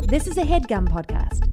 This is a HeadGum podcast.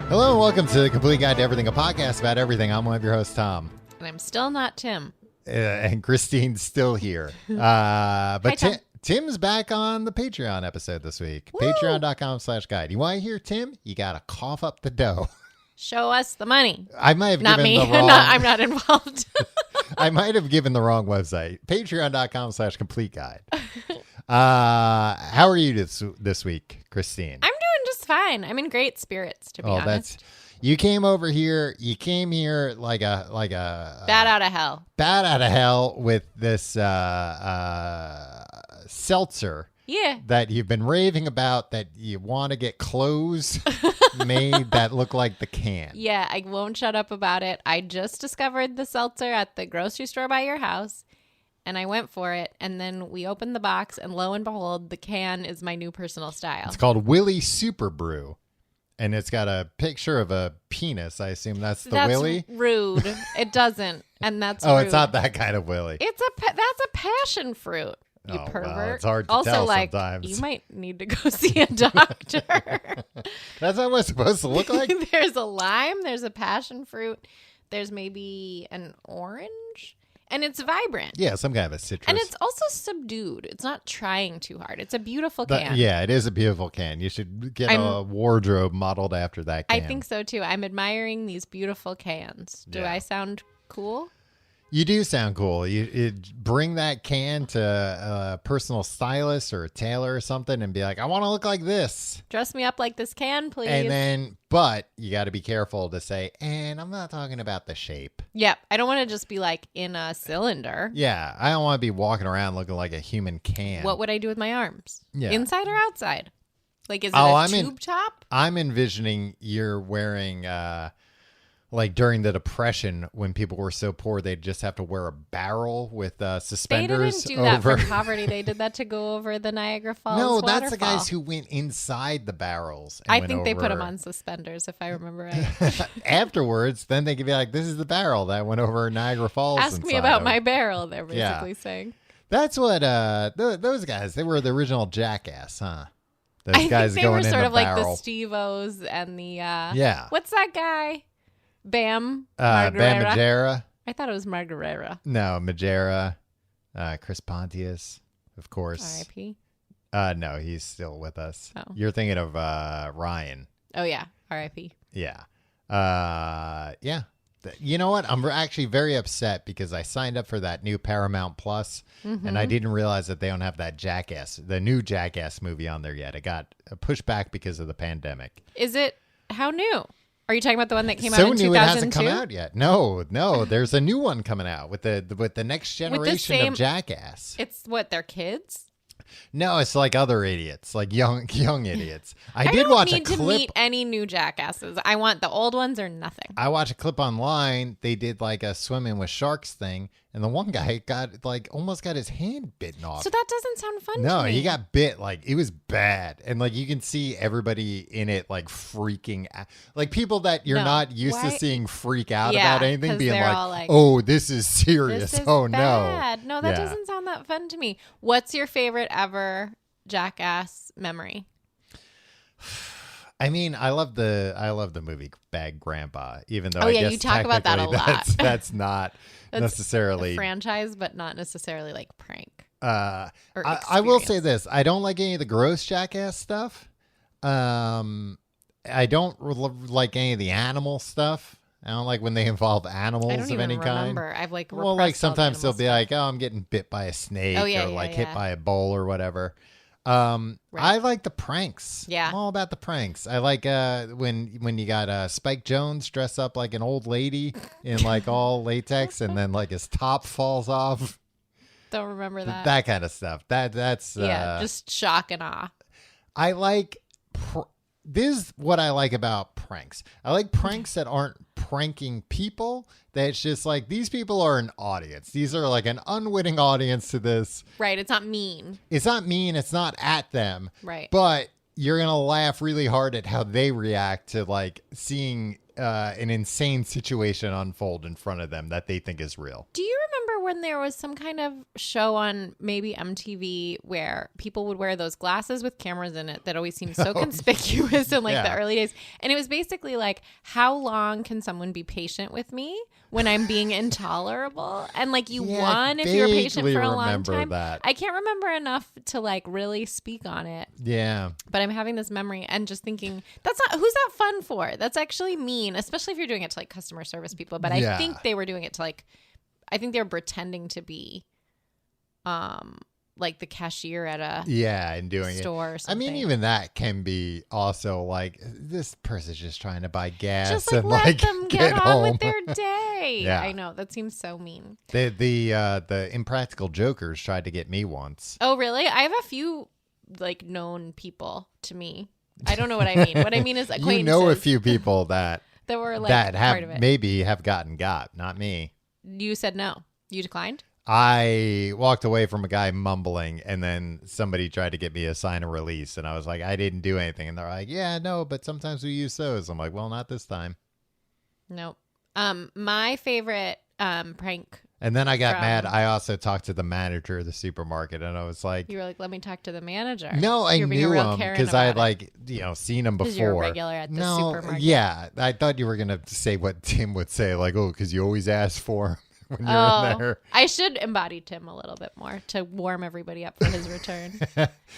Hello and welcome to The Complete Guide to Everything, a podcast about everything. I'm one of your hosts, Tom. And I'm still not Tim. And Christine's still here. But Hi, Tim's back on the Patreon episode this week. Woo! Patreon.com/guide. You want to hear Tim? You got to cough up the dough. Show us the money. I might have Not given me. the wrong... I'm not involved. I might have given the wrong website. Patreon.com/complete guide. How are you this week, Christine? I'm doing just fine. I'm in great spirits, to be honest. You came over here. You came here like a Bat out of hell. Bat out of hell with this seltzer. Yeah. That you've been raving about, that you want to get clothes made that look like the can. Yeah, I won't shut up about it. I just discovered the seltzer at the grocery store by your house, and I went for it. And then we opened the box, and lo and behold, the can is my new personal style. It's called Willy Super Brew, and it's got a picture of a penis. I assume that's Willy. Rude. It doesn't, and that's Oh, rude. it's not that kind of Willy. That's a passion fruit. You Oh, pervert. well, it's hard to also, tell like, sometimes. You might need to go see a doctor. That's not what it's supposed to look like? There's a lime, there's a passion fruit, there's maybe an orange, and it's vibrant. Yeah, some kind of a citrus. And it's also subdued. It's not trying too hard. It's a beautiful can. Yeah, it is a beautiful can. You should get a wardrobe modeled after that can. I think so, too. I'm admiring these beautiful cans. Do Yeah. I sound cool? You do sound cool. You bring that can to a personal stylist or a tailor or something and be like, I want to look like this. Dress me up like this can, please. And then, but you got to be careful to say, and I'm not talking about the shape. Yep. I don't want to just be like in a cylinder. Yeah. I don't want to be walking around looking like a human can. What would I do with my arms? Yeah. Inside or outside? Like, is it tube top? I'm envisioning you're wearing, like during the Depression, when people were so poor, they'd just have to wear a barrel with They suspenders didn't do that over. for poverty. They did that to go over the Niagara Falls No, that's the waterfall. guys who went inside the barrels. And I went think they put them over. on suspenders, if I remember right. Afterwards, then they could be like, this is the barrel that went over Niagara Falls. Ask me inside about of. my barrel, they're basically saying. That's what those guys, they were the original Jackass, huh? Those I guys think they were going in sort the of like the barrel. Steve-O's and the... Yeah. What's that guy? Bam Bam Margera. Margera. I thought it was Margarera. No, Margera. Chris Pontius, of course. R.I.P. No, he's still with us. Oh. You're thinking of Ryan. Oh, yeah. R.I.P. Yeah. Yeah. You know what? I'm actually very upset because I signed up for that new Paramount Plus, and I didn't realize that they don't have that the new Jackass movie on there yet. It got pushed back because of the pandemic. Is it... How new? Are you talking about the one that came So out in new 2002? it hasn't come out yet. No. There's a new one coming out with the next generation of Jackass. It's what, they're kids? No, it's like other idiots, like young idiots. I did don't watch a need to clip. meet any new jackasses. I want the old ones or nothing. I watched a clip online. They did like a swimming with sharks thing, and the one guy got like almost got his hand bitten off. So that doesn't sound fun to No, me. he got bit. Like it was bad, and like you can see everybody in it like freaking out. Like people that you're No. not used to Why- seeing freak out Yeah, about anything, 'cause being they're like, all like, "Oh, this is serious. This is oh bad. No, that Yeah. doesn't sound that fun to me. What's your favorite ever Jackass memory? I mean, I love the movie Bad Grandpa, even though Oh, I yeah, guess you talk about that a technically lot. That's not That's necessarily. A franchise, but not necessarily like prank. Or I will say experience. this: I don't like any of the gross Jackass stuff. I don't like any of the animal stuff. I don't like when they involve animals I don't of even any kind. remember. I've like Well, like repressed all the sometimes they'll animal be stuff. like, "Oh, I'm getting bit by a snake," Oh, yeah, or yeah, like hit yeah. by a bull or whatever. Right. I like the pranks. Yeah. I'm all about the pranks. I like when you got Spike Jones dressed up like an old lady in like all latex, and then like his top falls off. Don't remember that. That kind of stuff. That's just shock and awe. I like. This is what I like about pranks. I like pranks that aren't pranking people. That's just like, these people are an audience. These are like an unwitting audience to this. Right. It's not mean. It's not mean. It's not at them. Right. But you're going to laugh really hard at how they react to like seeing an insane situation unfold in front of them that they think is real. Do you remember when there was some kind of show on maybe MTV where people would wear those glasses with cameras in it that always seemed so conspicuous in like the Yeah. early days? And it was basically like, how long can someone be patient with me when I'm being intolerable? And like you Yeah, won if you were patient vaguely for a long remember time. that. I can't remember enough to like really speak on it. Yeah. But I'm having this memory and just thinking, who's that fun for? That's actually mean, especially if you're doing it to like customer service people. But I Yeah. think they were doing it to like, I think they were pretending to be like the cashier at a Yeah, and doing store or it. I something. mean, even that can be also like, this person's just trying to buy gas just like and let like them get on home. with their day. Yeah. I know, that seems so mean. The Impractical Jokers tried to get me once. Oh, really? I have a few like known people to me. I don't know what I mean. What I mean is acquaintances. You know a few people that that were like that part of it. have gotten got, not me. You said no. You declined? I walked away from a guy mumbling, and then somebody tried to get me a sign of release, and I was like, I didn't do anything. And they're like, yeah, no, but sometimes we use those. I'm like, well, not this time. Nope. My favorite prank. And then I got From- mad. I also talked to the manager of the supermarket, and I was like, You were like, let me talk to the manager. no, I You're being a knew real him Karen because I had about it. like, seen him before. 'Cause you're a regular at the no, supermarket. Yeah. I thought you were going to say what Tim would say, like, oh, because you always ask for him when you're in there. I should embody Tim a little bit more to warm everybody up for his return.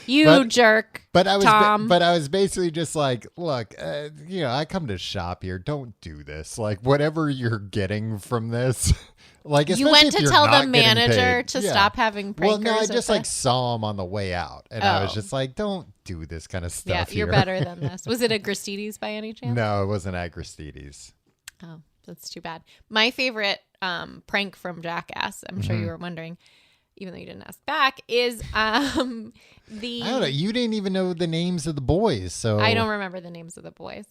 You But- jerk. But I was, Tom. but I was basically just like, look, I come to shop here. Don't do this. Like, whatever you're getting from this, like, You especially went if to you're tell the not getting manager paid. to Yeah. stop having prankers. Well, no, I with just like us? saw him on the way out, and I was Oh. just like, don't do this kind of Yeah, stuff. you're here. better than this. Was it a Gristedes by any chance? No, it wasn't at Gristedes. Oh, that's too bad. My favorite prank from Jackass, I'm sure you were wondering, even though you didn't ask back, is the I don't know. You didn't even know the names of the boys, so I don't remember the names of the boys.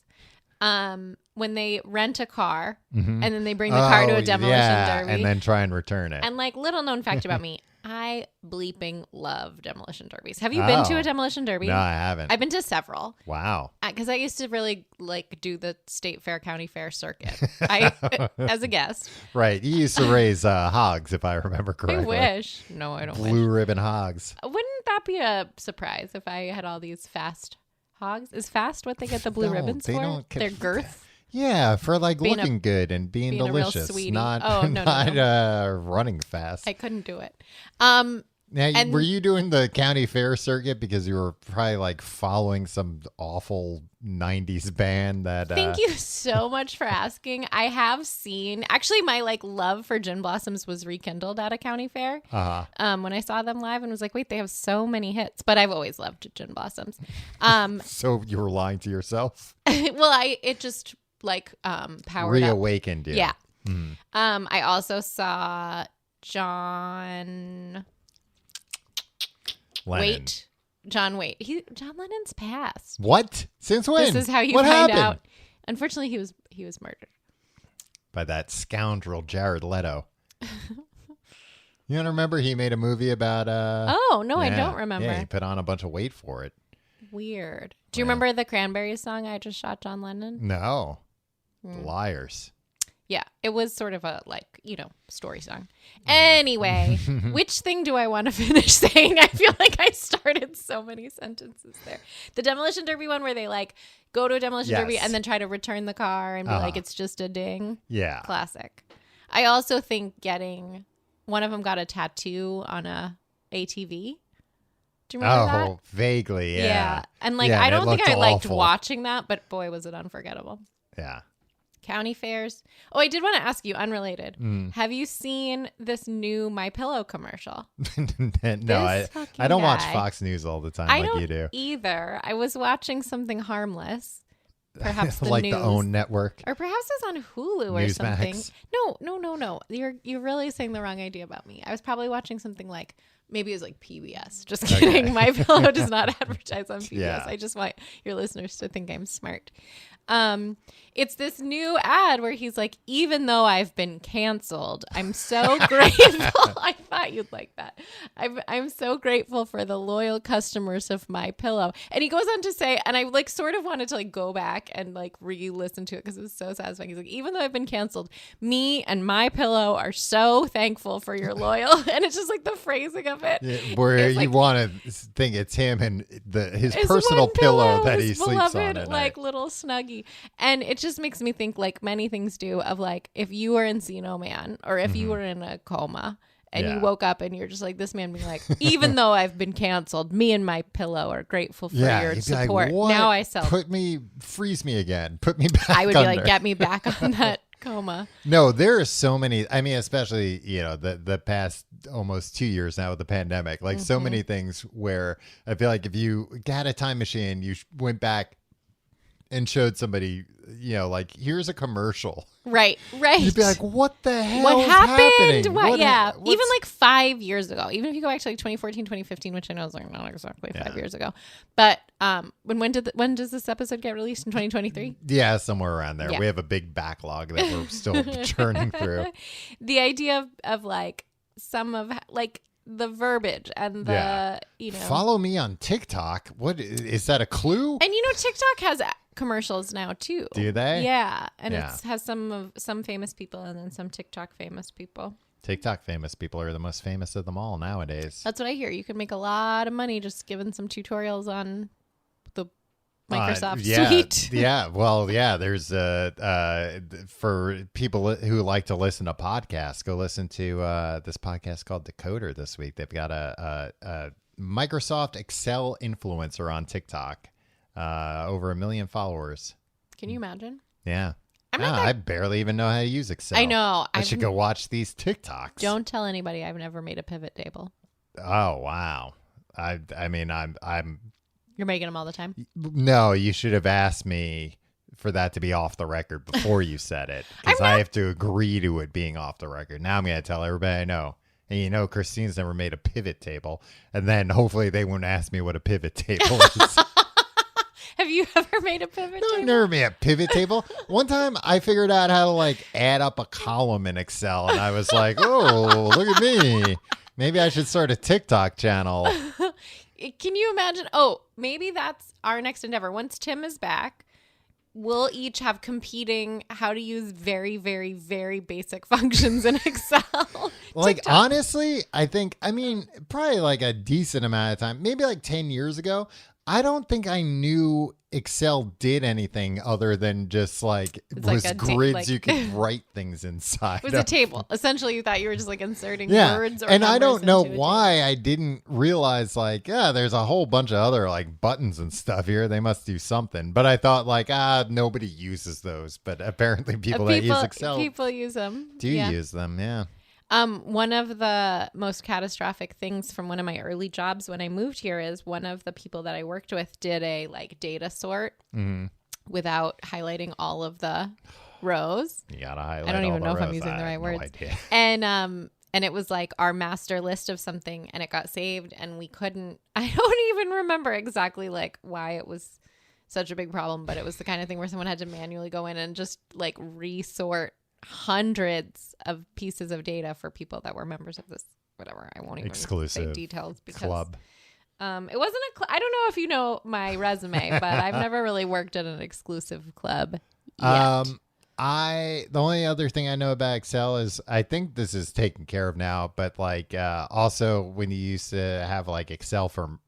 When they rent a car and then they bring the car to a demolition derby. and then try and return it. And like little known fact about me, I bleeping love demolition derbies. Have you been to Oh. a demolition derby? No, I haven't. I've been to several Wow. because I used to really like do the state fair, county fair circuit. I as a guest. Right. You used to raise hogs, if I remember correctly. I wish. No, I don't wish. Blue ribbon hogs. Wouldn't that be a surprise if I had all these fast hogs? Is fast what they get the blue No, ribbons they for? don't get- Their girth? Yeah, for like Being a- looking good and being being a real delicious, sweetie. not Oh, no, no, not no. running fast. I couldn't do it. Now, and- were you doing the county fair circuit because you were probably like following some awful '90s band that? Thank you so much for asking. I have seen actually my like love for Gin Blossoms was rekindled at a county fair. When I saw them live and was like, wait, they have so many hits. But I've always loved Gin Blossoms. So you were lying to yourself. Well, it just like powered up. Reawakened you. Yeah. I also saw John Lennon. John Lennon's passed. What? Since when? This is how you what find happened? out. Unfortunately, he was murdered. By that scoundrel Jared Leto. You don't remember he made a movie about Oh no, I yeah. don't remember. Yeah, he put on a bunch of weight for it. Weird. Do you remember the Cranberries song I just shot John Lennon? No. Hmm. Liars. Yeah, it was sort of a story song. Anyway, which thing do I want to finish saying? I feel like I started so many sentences there. The Demolition Derby one where they like go to a demolition derby Yes. and then try to return the car and be like it's just a ding. Yeah. Classic. I also think one of them got a tattoo on a ATV. Do you remember that? Oh, vaguely, yeah. And like Yeah, I and it don't think looked I liked awful. watching that, but boy was it unforgettable. Yeah. County fairs. Oh, I did want to ask you, unrelated. Mm. Have you seen this new My Pillow commercial? No, I fucking don't watch guy. Fox News all the time I like don't you do. either. I was watching something harmless, perhaps the like news, the OWN network. or perhaps it was on Hulu or Newsmax. something. No. You're really saying the wrong idea about me. I was probably watching something like maybe it was like PBS. Just kidding. My Pillow does not advertise on PBS. Yeah. I just want your listeners to think I'm smart. It's this new ad where he's like, even though I've been canceled, I'm so grateful. I thought you'd like that. I'm so grateful for the loyal customers of My Pillow. And he goes on to say, and I like sort of wanted to like go back and like re-listen to it because it was so satisfying. He's like, even though I've been canceled, me and My Pillow are so thankful for your loyal. And it's just like the phrasing of it. Yeah, where It's you like- want to think it's him and his His personal one pillow that his he sleeps on beloved, at like night. little snuggie. And it just makes me think, like many things do, of like if you were Encino Man or if you were in a coma and Yeah. you woke up and you're just like this man being like, even though I've been canceled, me and My Pillow are grateful for Yeah, your he'd be like, support. "What? Now I sell. Freeze me again. Put me back I would be under." like, get me back on that coma. No, there are so many. I mean, especially, the past almost 2 years now with the pandemic, like so many things where I feel like if you had a time machine, you went back and showed somebody, like, here's a commercial. Right. You'd be like, what the hell What is happened? happening? What? Yeah. What's- Even like 5 years ago, even if you go back to like 2014, 2015, which I know is like not exactly 5 years ago, but when does this episode get released in 2023? Yeah, somewhere around there. Yeah. We have a big backlog that we're still churning through. The idea of like some of like the verbiage and the Yeah. Follow me on TikTok. What is that a clue? and TikTok has commercials now too. Do they? Yeah, and Yeah. it has some famous people and then some TikTok famous people. TikTok famous people are the most famous of them all nowadays. That's what I hear. You can make a lot of money just giving some tutorials on the Microsoft yeah, Suite. Yeah, well, yeah. There's for people who like to listen to podcasts, go listen to this podcast called Decoder this week. They've got a Microsoft Excel influencer on TikTok, over 1 million followers. Can you imagine? Yeah. I'm not that- I barely even know how to use Excel. I know. I should go watch these TikToks. Don't tell anybody I've never made a pivot table. Oh wow. I mean I'm You're making them all the time. No, you should have asked me for that to be off the record before you said it, because I have to agree to it being off the record. Now I'm going to tell everybody I know. And Christine's never made a pivot table, and then hopefully they won't ask me what a pivot table is. Have you ever made a pivot No, I table? never made a pivot table. One time I figured out how to like add up a column in Excel, and I was like, oh, look at me. Maybe I should start a TikTok channel. Can you imagine? Oh, maybe that's our next endeavor. Once Tim is back, we'll each have competing how to use very, very, very basic functions in Excel. Like, TikTok. honestly, I mean, probably like a decent amount of time, maybe like 10 years ago, I don't think I knew Excel did anything other than just like It's like was a grids you like- could write things inside. It was a of. table. Essentially, you thought you were just like inserting Yeah, words or and I numbers don't know into a why I didn't realize like, there's a whole bunch of other like buttons and stuff here. They must do something. But I thought like, nobody uses those. But apparently people that use Excel People use them. do use them. Yeah. One of the most catastrophic things from one of my early jobs when I moved here is one of the people that I worked with did a like data sort without highlighting all of the rows. You gotta highlight. I don't all even the know if I'm rows. using I the right have words. No idea. And it was like our master list of something and it got saved and we couldn't I don't even remember exactly like why it was such a big problem, but it was the kind of thing where someone had to manually go in and just like resort hundreds of pieces of data for people that were members of this whatever. I won't even Exclusive say details because club. it wasn't I don't know if you know my resume, but I've never really worked at an exclusive club yet. The only other thing I know about Excel is I think this is taken care of now, but like also when you used to have like Excel for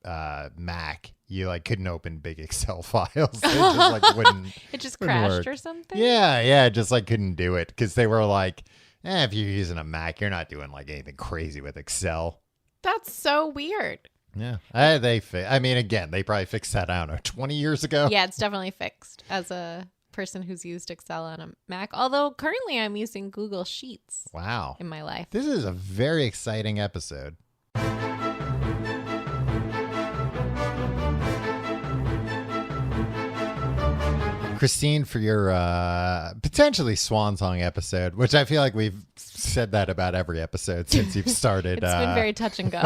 Mac, you like couldn't open big Excel files. It just like wouldn't. It just wouldn't crashed work. or something. Yeah, just like couldn't do it because they were like, if you're using a Mac, you're not doing like anything crazy with Excel. That's so weird. Yeah, I mean, again, they probably fixed that, I don't know, 20 years ago. Yeah, it's definitely fixed as a person who's used Excel on a Mac. Although currently I'm using Google Sheets Wow. in my life. This is a very exciting episode. Christine, for your potentially swan song episode, which I feel like we've said that about every episode since you've started. It's been very touch and go.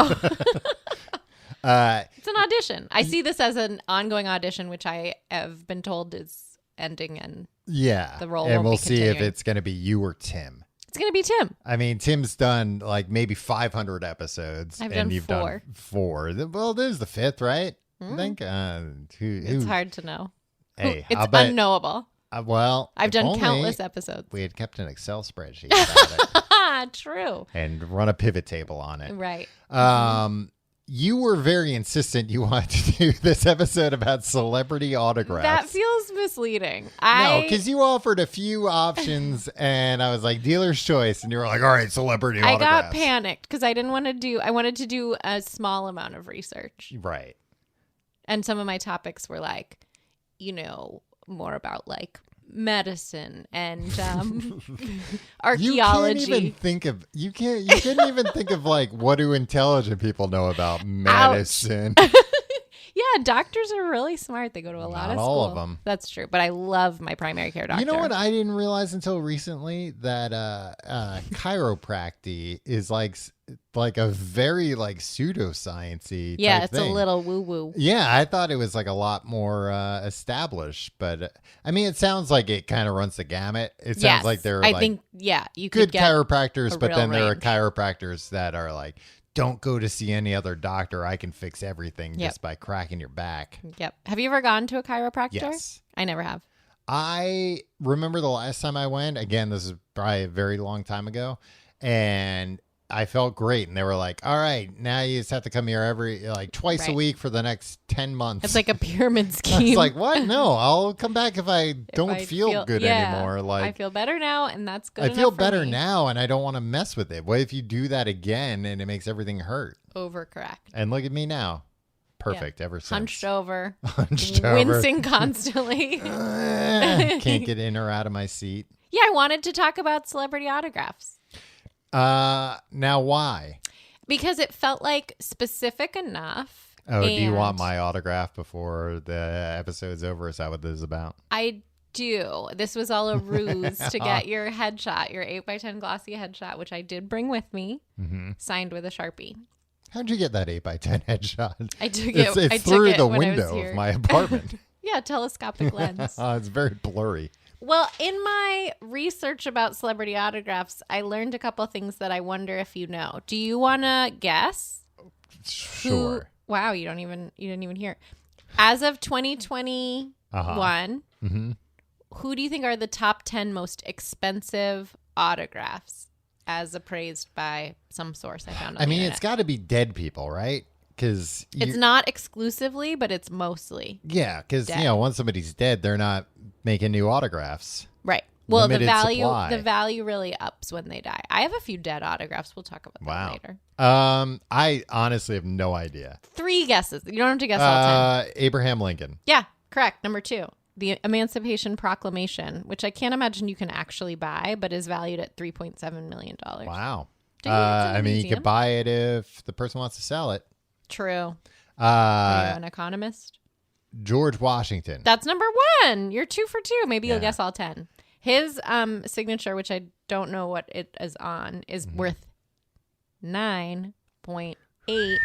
It's an audition. I see this as an ongoing audition, which I have been told is ending, and Yeah. The role and won't we'll be see if continuing. it's going to be you or Tim. it's gonna be Tim. I mean, Tim's done like maybe 500 episodes. I've and done you've 4. done 4. Well, this is the 5th, right? I think. It's hard to know. Hey, It's I'll bet. unknowable. Well, I've if done only countless episodes. We had kept an Excel spreadsheet about it True. and run a pivot table on it. Right. You were very insistent you wanted to do this episode about celebrity autographs. That feels misleading. No, because you offered a few options, and I was like, dealer's choice, and you were like, all right, celebrity I autographs. got panicked because I didn't want to do. I wanted to do a small amount of research, Right. and some of my topics were like, more about like medicine and archaeology. You can't even think of you couldn't even think of like what do intelligent people know about medicine. Yeah, doctors are really smart. They go to a lot Not of all school. of them. That's true. But I love my primary care doctor. You know what I didn't realize until recently? That chiropractic is like a very like pseudoscience-y Yeah, type it's thing. a little woo-woo. Yeah, I thought it was like a lot more established, but I mean, it sounds like it kind of runs the gamut. It sounds like they're I like think, you could good get chiropractors, a but then real there are range. chiropractors that are like, don't go to see any other doctor. I can fix everything Yep. just by cracking your back. Yep. Have you ever gone to a chiropractor? Yes. I never have. I remember the last time I went, again, this is probably a very long time ago, and I felt great. And they were like, all right, now you just have to come here twice a Right. week for the next 10 months. It's like a pyramid I scheme. was like, what? No, I'll come back if I don't I feel good yeah, anymore. I Like, feel better now, and that's good. I feel enough for better me. now, and I don't want to mess with it. What if you do that again and it makes everything hurt? Overcorrect. And look at me now. Perfect ever since. Hunched over, Hunched over. wincing constantly. Can't get in or out of my seat. Yeah, I wanted to talk about celebrity autographs Now why? because it felt like specific enough. Oh, do you want and my autograph before the episode's over? Is that what this is about? I do. This was all a ruse to get your headshot, your 8x10 glossy headshot, which I did bring with me, signed with a Sharpie. How'd you get that 8x10 headshot? I took It's it. I through took the it when I was window here. of my apartment. Yeah, telescopic lens. It's very blurry. Well, in my research about celebrity autographs, I learned a couple things that I wonder if you know. Do you want to guess? Sure. Wow, you didn't even hear. As of 2021, who do you think are the top 10 most expensive autographs as appraised by some source I found on I the mean, internet? it's got to be dead people, right? Because It's not exclusively, but it's mostly. yeah, because dead. once somebody's dead, they're not making new autographs. Right. Well, the Limited supply. value really ups when they die. I have a few dead autographs. We'll talk about that Wow. later. I honestly have no idea. 3 guesses. You don't have to guess all 10. Abraham Lincoln. Yeah, correct. Number 2, the Emancipation Proclamation, which I can't imagine you can actually buy, but is valued at $3.7 million. Wow. Take it to the I mean, you museum. could buy it if the person wants to sell it. True. Are you Uh, an economist? George Washington. That's number 1. You're 2 for 2. Maybe you'll Yeah. guess all 10. His signature, which I don't know what it is on, is worth $9.8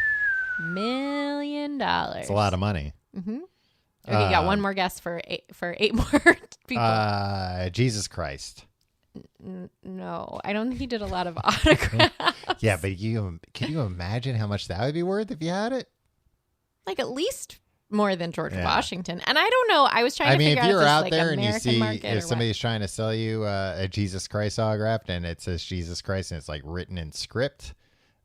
million. It's a lot of money. Okay, you got one more guess for eight more people. Jesus Christ. No, I don't think he did a lot of autographs. Yeah, but can you imagine how much that would be worth if you had it? Like at least more than George Yeah. Washington. And I don't know. I was trying I to mean, figure if out you're this, out like, there and you American see market or if what. somebody's trying to sell you a Jesus Christ autograph and it says Jesus Christ and it's like written in script,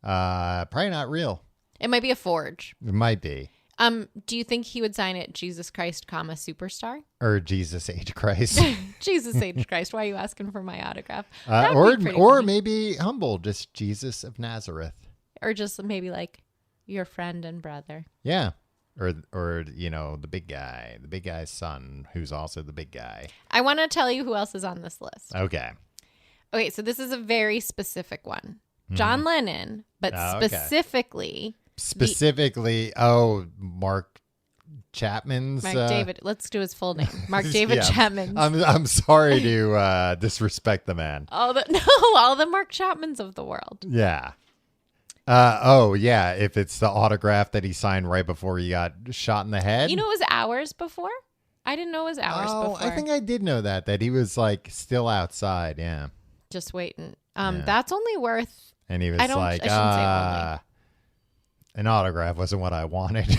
probably not real. It might be a forge. It might be. Do you think he would sign it Jesus Christ, comma, superstar? Or Jesus H. Christ. Jesus H. Christ. Why are you asking for my autograph? That would be pretty or funny. maybe humble, just Jesus of Nazareth. Or just maybe like your friend and brother. Yeah. Or the big guy's son, who's also the big guy. I want to tell you who else is on this list. Okay. Okay, so this is a very specific one. John Lennon, but Oh, okay. specifically Mark Chapman's. Mark David. Let's do his full name. Mark David yeah. Chapman. I'm sorry to disrespect the man. all the Mark Chapmans of the world. Yeah. If it's the autograph that he signed right before he got shot in the head. You know, it was hours before. I didn't know it was hours before. I think I did know that he was like still outside. Yeah. Just waiting. Yeah. That's only worth. And he was I shouldn't say only. An autograph wasn't what I wanted.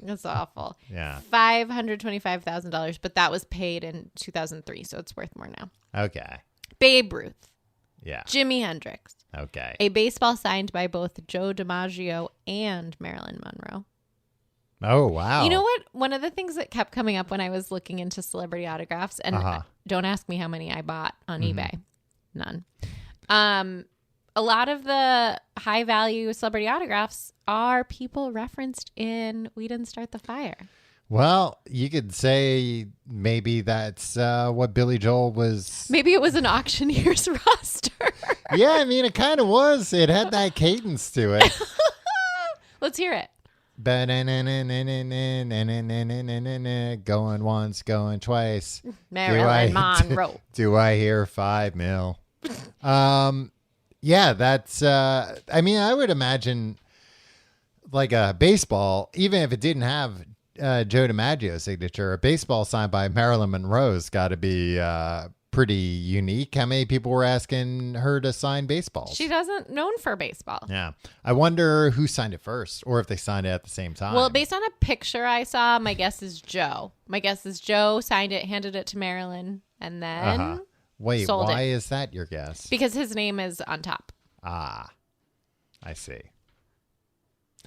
That's awful. Yeah. $525,000, but that was paid in 2003, so it's worth more now. Okay. Babe Ruth, Yeah. Jimi Hendrix, Okay. a baseball signed by both Joe DiMaggio and Marilyn Monroe. Oh, wow. You know what? One of the things that kept coming up when I was looking into celebrity autographs, and don't ask me how many I bought on eBay. None. A lot of the high value celebrity autographs are people referenced in We Didn't Start the Fire. Well, you could say maybe that's what Billy Joel was. Maybe it was an auctioneer's roster. Yeah, I mean, it kind of was. It had that cadence to it. Let's hear it. Going once, going twice. Marilyn Monroe. Do I hear 5 mil? Yeah, that's. I mean, I would imagine like a baseball, even if it didn't have Joe DiMaggio's signature, a baseball signed by Marilyn Monroe's got to be pretty unique. How many people were asking her to sign baseballs? She doesn't known for baseball. Yeah. I wonder who signed it first or if they signed it at the same time. Well, based on a picture I saw, my guess is Joe. My guess is Joe signed it, handed it to Marilyn, and then Wait, sold why it. is that your guess? Because his name is on top. Ah, I see.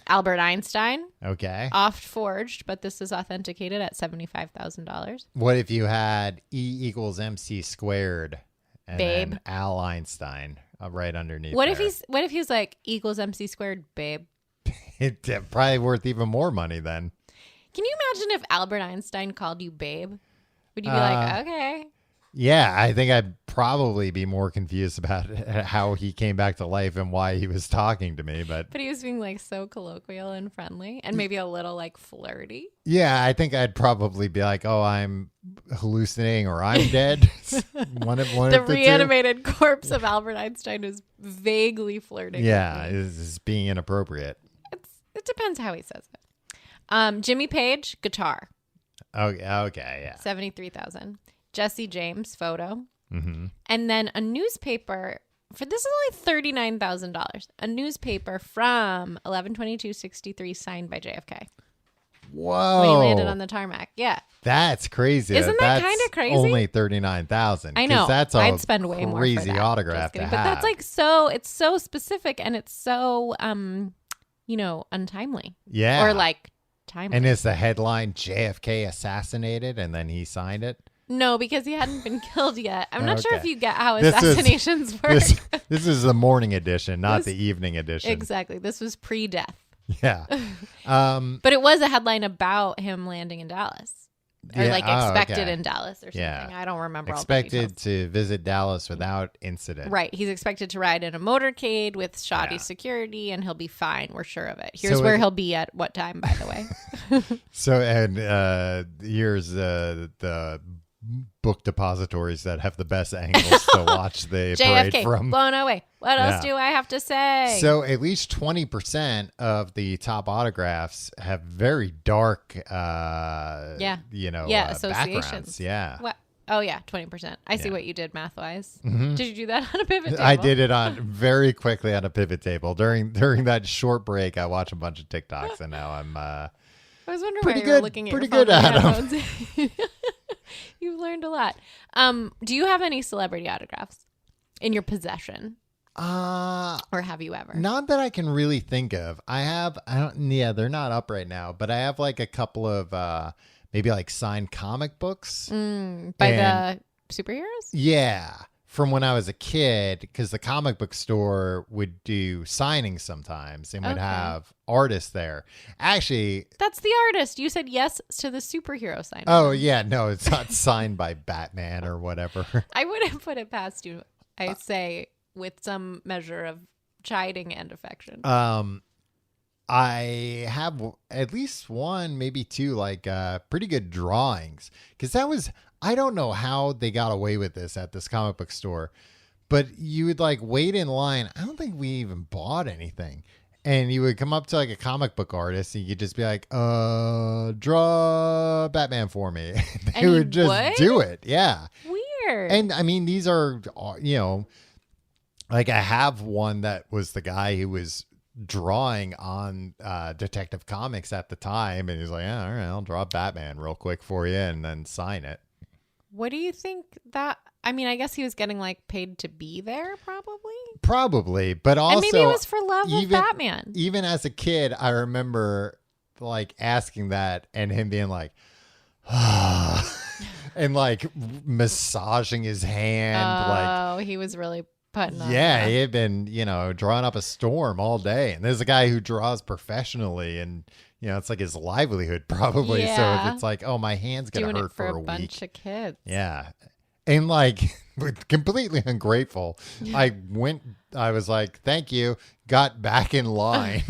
Albert Einstein, Okay. oft forged, but this is authenticated at $75,000. What if you had E equals MC squared and Babe. then Al Einstein right underneath What there? if he's like equals MC squared, babe? It's probably worth even more money then. Can you imagine if Albert Einstein called you babe? Would you be like, okay? Yeah, I think I'd probably be more confused about how he came back to life and why he was talking to me. But But he was being like so colloquial and friendly and maybe a little like flirty. yeah, I think I'd probably be like, oh, I'm hallucinating or I'm dead. one The of the two. reanimated corpse of Albert Einstein is vaguely flirting. Yeah, with me. is being inappropriate. It depends how he says it. Jimmy Page, guitar, Okay, yeah. 73,000. Jesse James, photo. Mm-hmm. And then a newspaper for this is only $39,000. A newspaper from 11/22/63 signed by JFK Whoa. when he landed on the tarmac. Yeah. That's crazy. Isn't that That's kinda crazy? Only 39,000. I know. That's a I'd spend way more for crazy that. autograph Just kidding. to But have. that's like it's so specific and it's so untimely. Yeah. Or like timely. And is the headline JFK assassinated and then he signed it? No, because he hadn't been killed yet. I'm not sure if Okay. you get how This is- assassinations work. This is the morning edition, not This- the evening edition. Exactly. This was pre-death. Yeah. But it was a headline about him landing in Dallas. Or Yeah, like oh, expected okay. in Dallas or something. Yeah. I don't remember all the Expected details. to visit Dallas without incident. Right. He's expected to ride in a motorcade with shoddy Yeah. security and he'll be fine. We're sure of it. Here's So where it- he'll be at what time, by the way. So, and here's the book depositories that have the best angles to watch the parade JFK, from. blown away. What else Yeah. do I have to say? So at least 20% of the top autographs have very dark, backgrounds. associations. Yeah. What? Oh, yeah, 20%. I see Yeah. what you did math-wise. Did you do that on a pivot table? I did it on very quickly on a pivot table during that short break. I watched a bunch of TikToks and now I'm I was wondering Pretty why you were good- looking at pretty your phone good with at 'em. headphones. You've learned a lot. Do you have any celebrity autographs in your possession, or have you ever? not that I can really think of. They're not up right now, but I have like a couple of maybe like signed comic books. By And- the superheroes? Yeah, from when I was a kid, because the comic book store would do signings sometimes and would Okay. have artists there. Actually, That's the artist. You said yes to the superhero sign. oh yeah, no, it's not signed by Batman or whatever. I wouldn't put it past you, I say, with some measure of chiding and affection. I have at least one, maybe two, like pretty good drawings. Because I don't know how they got away with this at this comic book store, but you would like wait in line. I don't think we even bought anything. And you would come up to like a comic book artist and you could just be like, draw Batman for me. They And he would just would? do it. Yeah. Weird. And I mean, these are, like I have one that was the guy who was drawing on Detective Comics at the time. And he's like, yeah, all right, I'll draw Batman real quick for you and then sign it. What do you think that? I mean, I guess he was getting like paid to be there, probably. Probably. But also, And maybe it was for love of even- Batman. even as a kid, I remember like asking that and him being like, and like massaging his hand. Like, He was really putting on. yeah, that. he had been, drawing up a storm all day. And there's a guy who draws professionally and, it's like his livelihood probably. So Yeah. if it's like, oh, my hand's going doing to it hurt for for a a bunch week. of kids. Yeah. And like completely ungrateful. I was like, thank you, got back in line,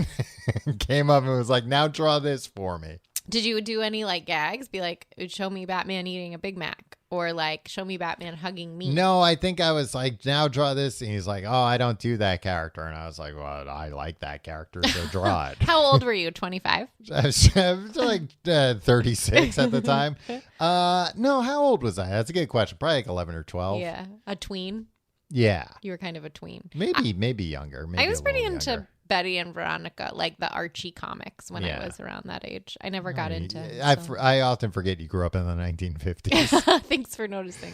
came up and was like, now draw this for me. Did you do any like gags? Be like, show me Batman eating a Big Mac, or like, show me Batman hugging me. No, I think I was like, now draw this. And he's like, oh, I don't do that character. And I was like, well, I like that character, so draw it. How old were you? 25? I was like 36 at the time. No, how old was I? That's a good question. Probably like 11 or 12. Yeah, a tween. Yeah. You were kind of a tween. Maybe younger. Maybe I was a pretty little into younger. Betty and Veronica, like the Archie comics when Yeah. I was around that age. I never got into it. I often forget you grew up in the 1950s. Thanks for noticing.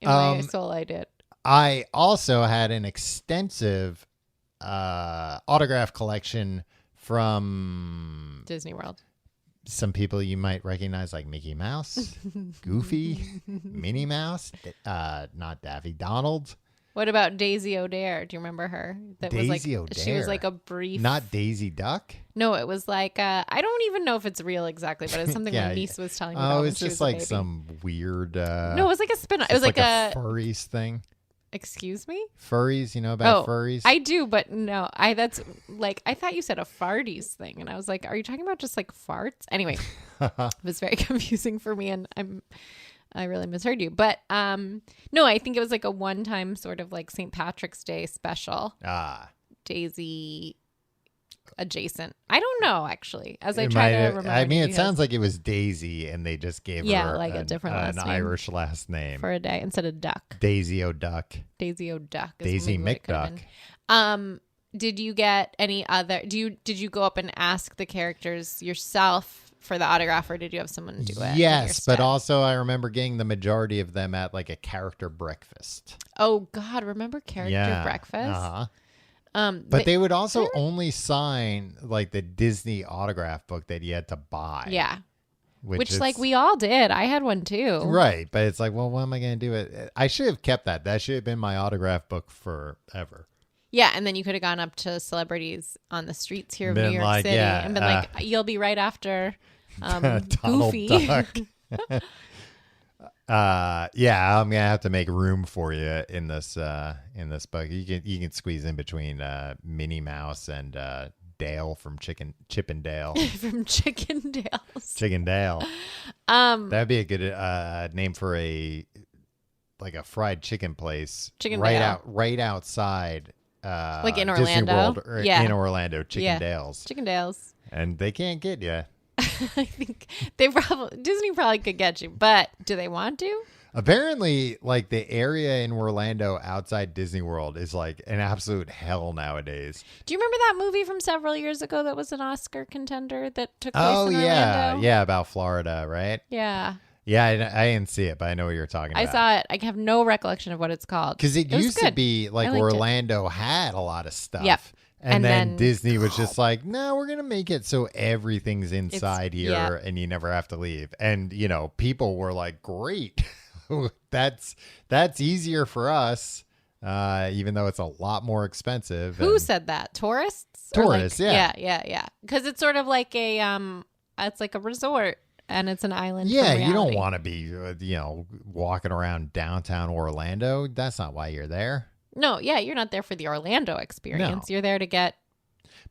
In my Um, soul, I did. I also had an extensive autograph collection from Disney World. some people you might recognize, like Mickey Mouse, Goofy, Minnie Mouse, not Daffy Donald, What about Daisy O'Dare? Do you remember her? That was like Daisy she was O'Dare. like a brief. not Daisy Duck. No, it was like I don't even know if it's real exactly, but it's something Yeah, my niece was telling me about. Oh, when it's she just was a like baby. some weird. No, it was like a spin. It was just like a. furries thing. Excuse me. Furries, you know about furries? I do, but no, that's like I thought you said a farties thing, and I was like, are you talking about just like farts? Anyway, it was very confusing for me, and I really misheard you. But no, I think it was like a one-time sort of like St. Patrick's Day special. Daisy adjacent. I don't know actually. As I try to remember. I mean, it details sounds like it was Daisy, and they just gave her like a different an last name Irish last name. for a day instead of Duck. Daisy O'Duck. Daisy O'Duck. is Daisy maybe what it could have McDuck. been. Did you get any other? Did you go up and ask the characters yourself for the autograph, or did you have someone do it? in your Yes, but stead? also I remember getting the majority of them at like a character breakfast. Oh God, remember character breakfast? Uh-huh. they- But they would also only sign like the Disney autograph book that you had to buy. yeah, which is- like we all did. I had one too. Right, but it's like, well, what am I going to do? It. I should have kept that. That should have been my autograph book forever. Yeah, and then you could have gone up to celebrities on the streets here of Been New York like, City yeah, and been like, "You'll be right after Donald Goofy." Duck. Yeah, I'm gonna have to make room for you in this book. You can squeeze in between Minnie Mouse and Dale from Chip and Dale. From Chickendales. Chicken Dale. That'd be a good name for a fried chicken place. Chicken right Dale. right outside. Like in Disney Orlando? World, or Yeah. in Orlando, Chicken Yeah. Dale's, Chickendales. and they can't get you. I think Disney probably could get you, but do they want to? Apparently, like the area in Orlando outside Disney World is like an absolute hell nowadays. Do you remember that movie from several years ago that was an Oscar contender that took place Oh in yeah, Orlando? yeah, about Florida, right? Yeah. Yeah, I didn't see it, but I know what you're talking I about. saw it. I have no recollection of what it's called. Because it was used to good. be like I liked it. Orlando had a lot of stuff. Yep. And And then then- Disney was just like, no, we're going to make it so everything's inside here yeah. and you never have to leave. And, people were like, great. that's easier for us, even though it's a lot more expensive. Who and- said that? Tourists? Or Tourists, yeah. Yeah. Because it's sort of like it's like a resort and it's an island. from Yeah, you don't reality. want to be, walking around downtown Orlando. That's not why you're there. No, yeah, you're not there for the Orlando experience. No. You're there to get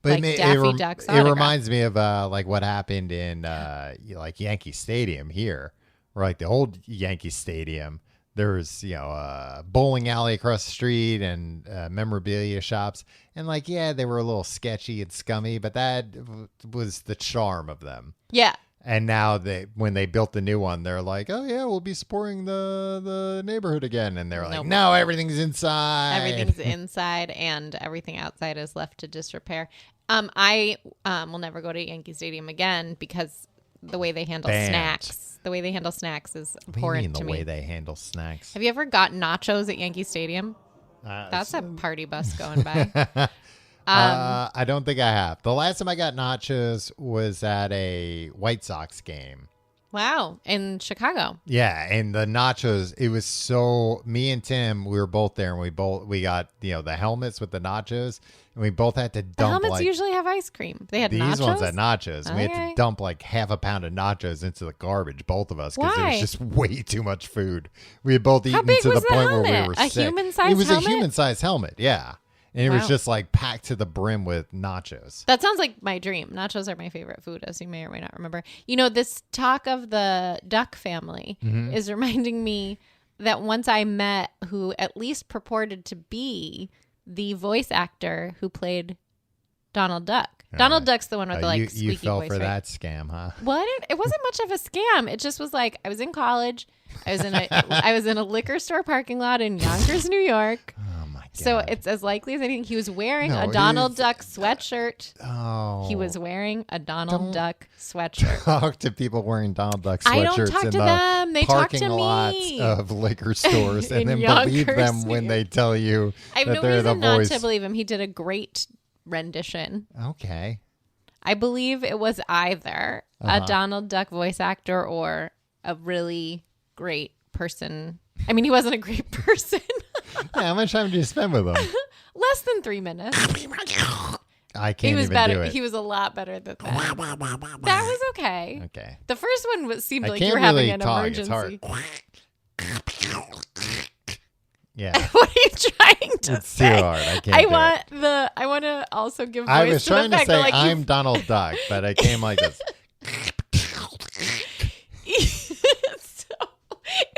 But like Daffy Duck's it autograph. reminds me of like what happened in like Yankee Stadium here, or like the old Yankee Stadium. there was, a bowling alley across the street and memorabilia shops. And like, yeah, they were a little sketchy and scummy, but that was the charm of them. Yeah. And now when they built the new one, they're like, oh yeah, we'll be supporting the neighborhood again. And they're like, Nope. no, everything's inside. Everything's inside and everything outside is left to disrepair. I will never go to Yankee Stadium again because the way they handle Banned. snacks. The way they handle snacks is What do you abhorrent mean to the me. way they handle snacks? Have you ever got nachos at Yankee Stadium? That's a party bus going by. I don't think I have. The last time I got nachos was at a White Sox game. Wow. In Chicago. Yeah, and the nachos, it was so, me and Tim, we were both there, and we got, the helmets with the nachos, and we both had to The dump helmets usually have ice cream. They had these nachos? ones had nachos. We had Okay. to dump like half a pound of nachos into the garbage, both of us, because it Why? was just way too much food. We had both eaten big to the was the point where we helmet? were A sick. human-sized It was helmet? a human-sized helmet, yeah. And it was Wow. just like packed to the brim with nachos. That sounds like my dream. Nachos are my favorite food, as you may or may not remember. This talk of the duck family Mm-hmm. is reminding me that once I met who at least purported to be the voice actor who played Donald Duck. Donald Duck's the one with the you squeaky fell voice, for right? that scam, huh? Well, it wasn't much of a scam. It just was like I was in college. I was in a liquor store parking lot in Yonkers, New York. Oh my god! So it's as likely as anything. He was wearing No, a Donald he's- Duck sweatshirt. oh, He was wearing a Donald Don't- Duck sweatshirt. talk to people wearing Donald Duck I sweatshirts don't talk in to the them. They talk parking to lots me. of liquor stores, and In then believe Yonkers, them when New they tell you I have that no they're the reason not voice. to believe him. He did a great rendition. Okay. I believe it was either a Donald Duck voice actor or a really great person. I mean, he wasn't a great person. Yeah, how much time did you spend with them? Less than 3 minutes. I He can't was even better. do it. He was a lot better than that. That was okay. Okay. The first one seemed I like you can't were having really an talk. emergency. It's hard. Yeah. What are you trying to It's too say? hard. I can't do it. I want to also give voice I was to the trying to fact say that like I'm Donald Duck, but I came like this.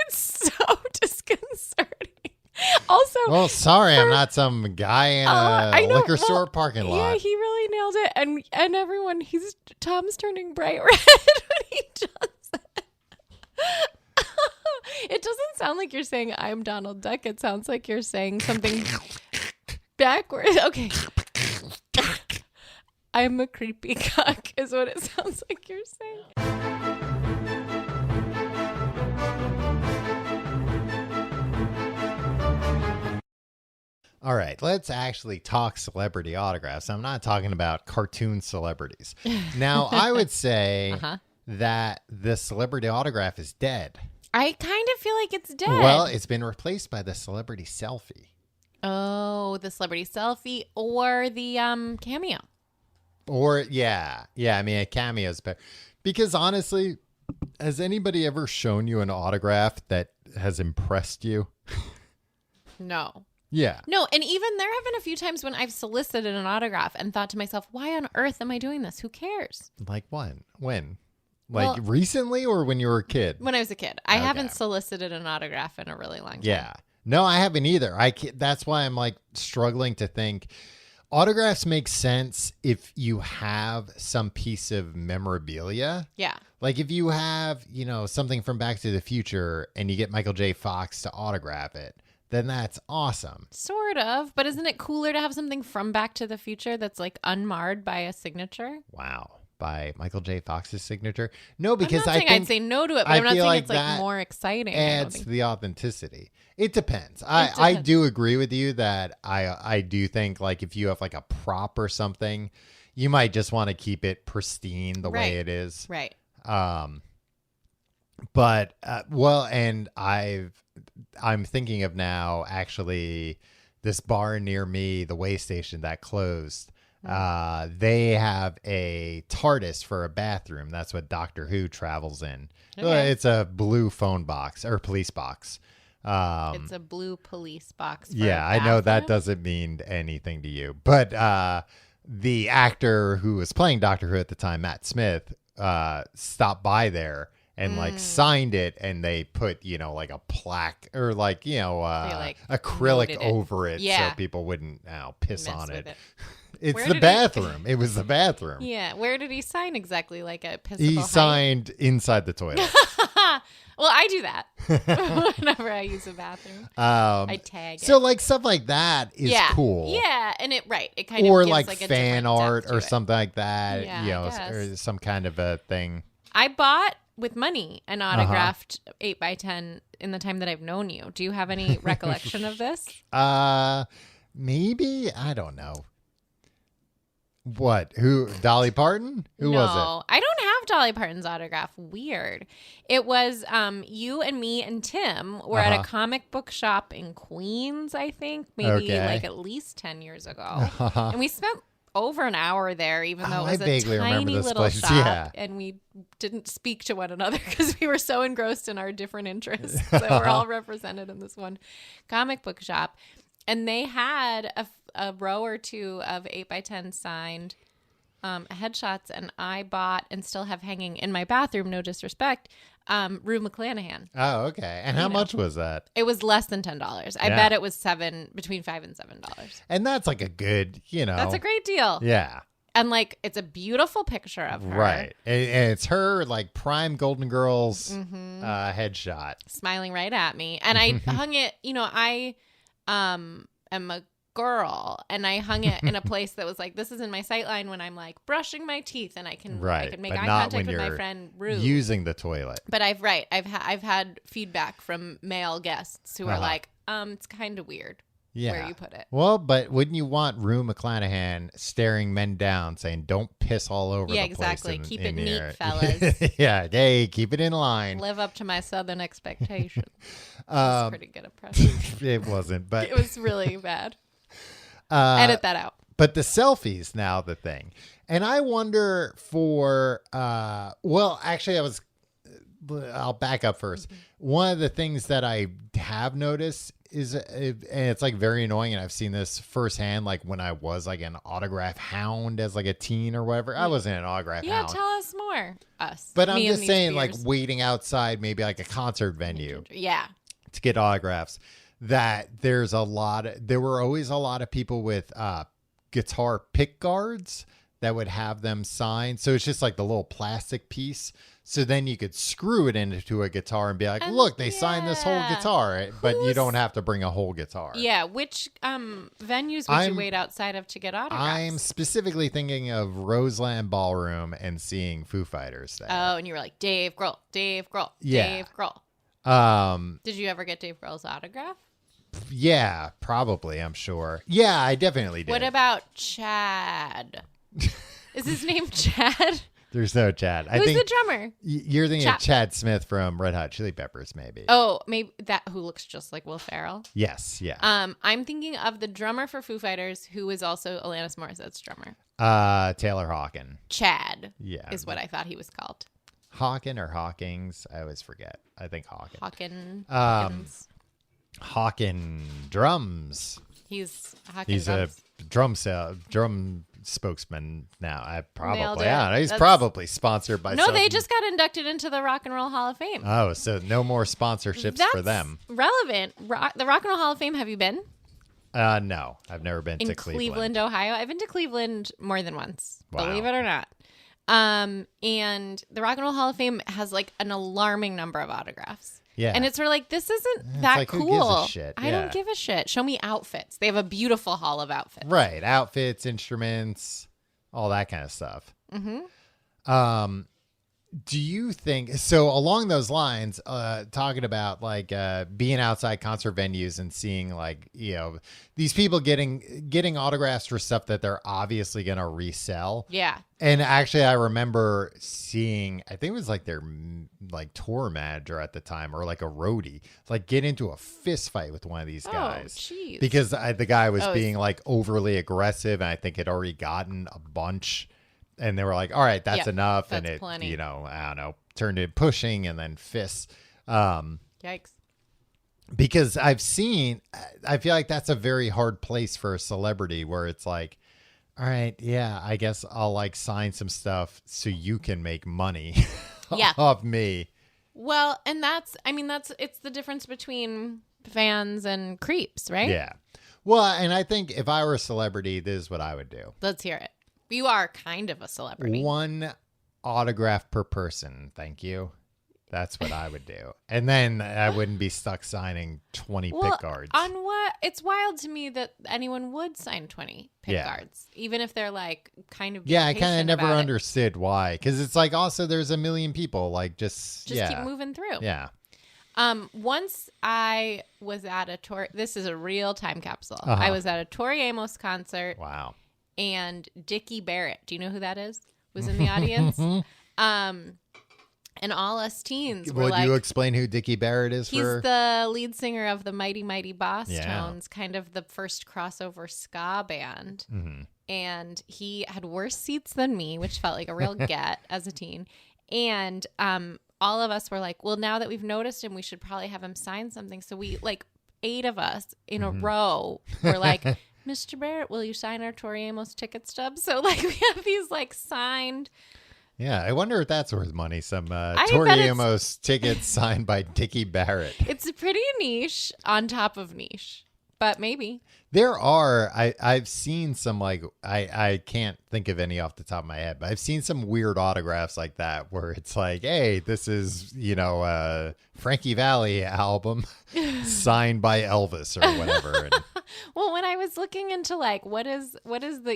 it's so disconcerting. Also, Well, sorry, I'm not some guy in I a know, liquor well, store parking yeah, lot. he really nailed it, and everyone, Tom's turning bright red when he does it. It doesn't sound like you're saying I'm Donald Duck. It sounds like you're saying something backwards. Okay. I'm a creepy cuck is what it sounds like you're saying. All right, let's actually talk celebrity autographs. I'm not talking about cartoon celebrities. Now, I would say Uh-huh. that the celebrity autograph is dead. I kind of feel like it's dead. Well, it's been replaced by the celebrity selfie. Oh, the celebrity selfie or the cameo. Or, yeah, I mean, a cameo's better. Because honestly, has anybody ever shown you an autograph that has impressed you? No. Yeah. No, and even there have been a few times when I've solicited an autograph and thought to myself, why on earth am I doing this? Who cares? Like when? When? Like Well- recently or when you were a kid? When I was a kid. I Okay. haven't solicited an autograph in a really long time. Yeah. No, I haven't either. That's why I'm like struggling to think. Autographs make sense if you have some piece of memorabilia. Yeah. Like if you have, something from Back to the Future and you get Michael J. Fox to autograph it, then that's awesome. Sort of. But isn't it cooler to have something from Back to the Future that's like unmarred by a signature? Wow. By Michael J. Fox's signature? No, because I'm not I saying think I'd say no to it, but I I'm not feel saying like it's like that more exciting. I don't adds think. to the authenticity. It depends. I do agree with you that I do think like if you have like a prop or something, you might just want to keep it pristine the way Right. it is. Right. But and I'm thinking of now actually this bar near me, the way station that closed. They have a TARDIS for a bathroom. That's what Doctor Who travels in. Okay. It's a blue phone box or police box. It's a blue police box. For Yeah, a I know that bathroom. doesn't mean anything to you. But the actor who was playing Doctor Who at the time, Matt Smith, stopped by there and like signed it, and they put, like a plaque or like, like, acrylic noted it. over it Yeah. so people wouldn't piss Mess on with it. it. It's Where the did he- bathroom. It was the bathroom. Yeah. Where did he sign exactly? Like a pissable He height? signed inside the toilet. Well, I do that whenever I use a bathroom. I tag So it. like stuff like that is Yeah. cool. Yeah, and it it kind Or of gives like like a fan different art depth to or it. something like that, Yeah, I or guess. some kind of a thing. I bought with money an Uh-huh. autographed 8x10 in the time that I've known you. Do you have any recollection of this? Maybe, I don't know. What? Who? Dolly Parton? Who was No, I don't have Dolly Parton's autograph. Weird. It was you and me and Tim were at a Uh-huh. comic book shop in Queens, I think, maybe Okay. like at least 10 years ago. And we spent over an hour there, even though Oh, it was I a vaguely remember tiny this little place, shop. yeah. And we didn't speak to one another because we were so engrossed in our different interests. So we're all represented in this one comic book shop. And they had a row or two of 8x10 signed headshots, and I bought and still have hanging in my bathroom, no disrespect, Rue McClanahan. Oh, okay. And how much was that? It was less than $10. I Yeah. bet it was between $5 and $7. And that's like a good, That's a great deal. Yeah. And like, it's a beautiful picture of her. Right. And it's her like prime Golden Girls Mm-hmm. headshot. Smiling right at me. And I hung it, I am a girl, and I hung it in a place that was like, this is in my sight line when I'm like brushing my teeth, and I can Right. make But eye not contact when with my you're friend Rue. using the toilet. But I've had feedback from male guests who are Uh-huh. like, it's kind of weird Yeah. where you put it. Well, but wouldn't you want Rue McClanahan staring men down saying, don't piss all over Yeah, the place? exactly. Keep it in neat, here." fellas. Yeah. Hey, keep it in line. Live up to my southern expectations. That's pretty good impression. It wasn't, but It was really bad. Edit that out. But the selfies now the thing. And I wonder for well, actually I'll back up first. Mm-hmm. One of the things that I have noticed is and it's like very annoying, and I've seen this firsthand, like when I was like an autograph hound as like a teen or whatever. I wasn't an autograph Yeah, hound. tell us more. Us. But I'm Me and just these saying, like beers. waiting outside maybe like a concert venue Yeah. to get autographs, that there were always a lot of people with guitar pick guards that would have them signed. So it's just like the little plastic piece. So then you could screw it into a guitar and be like, And look, they signed this whole yeah. guitar, but you Who's- don't have to bring a whole guitar. Yeah. Which venues would I'm- you wait outside of to get autographs? I'm specifically thinking of Roseland Ballroom and seeing Foo Fighters there. Oh, and you were like, Dave Grohl, Yeah. Dave Grohl. Did you ever get Dave Grohl's autograph? Yeah, probably, I'm sure. Yeah, I definitely did. What about Chad? Is his name Chad? There's no Chad. I Who's think the drummer? you're thinking Chad- of Chad Smith from Red Hot Chili Peppers, maybe. Oh, maybe that who looks just like Will Ferrell. Yes, yeah. I'm thinking of the drummer for Foo Fighters, who is also Alanis Morissette's drummer. Taylor Hawkin. Chad Yeah. is what I thought he was called. Hawkin or Hawkins? I always forget. I think Hawkin. Hawkins. Hawkin drums. He's Hawkins. He's a drum spokesman now. I Nailed probably it. yeah. He's That's- probably sponsored by No, some. they just got inducted into the Rock and Roll Hall of Fame. Oh, so no more sponsorships That's for them. relevant. The Rock and Roll Hall of Fame. Have you been No, I've never been in to Cleveland, Ohio? I've been to Cleveland more than once. Wow. Believe it or not. And the Rock and Roll Hall of Fame has like an alarming number of autographs. Yeah. And it's sort of like, this isn't that like, who cool. gives a shit? I Yeah. don't give a shit. Show me outfits. They have a beautiful hall of outfits. Right. Outfits, instruments, all that kind of stuff. Mm-hmm. Do you think so? Along those lines, talking about like being outside concert venues and seeing like these people getting autographs for stuff that they're obviously gonna resell. Yeah. And actually, I remember seeing, I think it was like their like tour manager at the time, or like a roadie, like get into a fist fight with one of these guys. Oh, jeez. Because the guy was Oh, being like overly aggressive, and I think had already gotten a bunch, and they were like, "All right, that's Yeah, enough," and that's it, plenty. I don't know, turned into pushing and then fists. Yikes. Because I feel like that's a very hard place for a celebrity, where it's like, all right, yeah, I guess I'll like sign some stuff so you can make money Yeah. off me. Well, and it's the difference between fans and creeps, right? Yeah. Well, and I think if I were a celebrity, this is what I would do. Let's hear it. You are kind of a celebrity. One autograph per person. Thank you. That's what I would do. And then I wouldn't be stuck signing 20 pick guards. On what? It's wild to me that anyone would sign 20 pick guards, even if they're like kind of. Yeah, I kind of never about it. understood why. Because it's like also there's a million people. Like just keep moving through. Yeah. Once I was at a tour. This is a real time capsule. Uh-huh. I was at a Tori Amos concert. Wow. And Dickie Barrett, do you know who that is? Was in the audience. And all us teens were Would like, you explain who Dickie Barrett is? He's the lead singer of the Mighty Mighty Boss Yeah. Tones, kind of the first crossover ska band. Mm-hmm. And he had worse seats than me, which felt like a real get as a teen. And all of us were like, well, now that we've noticed him, we should probably have him sign something. So we, like 8 of us in a row were like, Mr. Barrett, will you sign our Tori Amos ticket stubs? So like we have these like signed. Yeah, I wonder if that's worth money. Some bet Tori it's- Amos tickets signed by Dickie Barrett. It's pretty niche on top of niche, but maybe. There are, I've seen some like, I can't think of any off the top of my head, but I've seen some weird autographs like that where it's like, hey, this is, Frankie Valli album signed by Elvis or whatever. And, Well, when I was looking into like what is the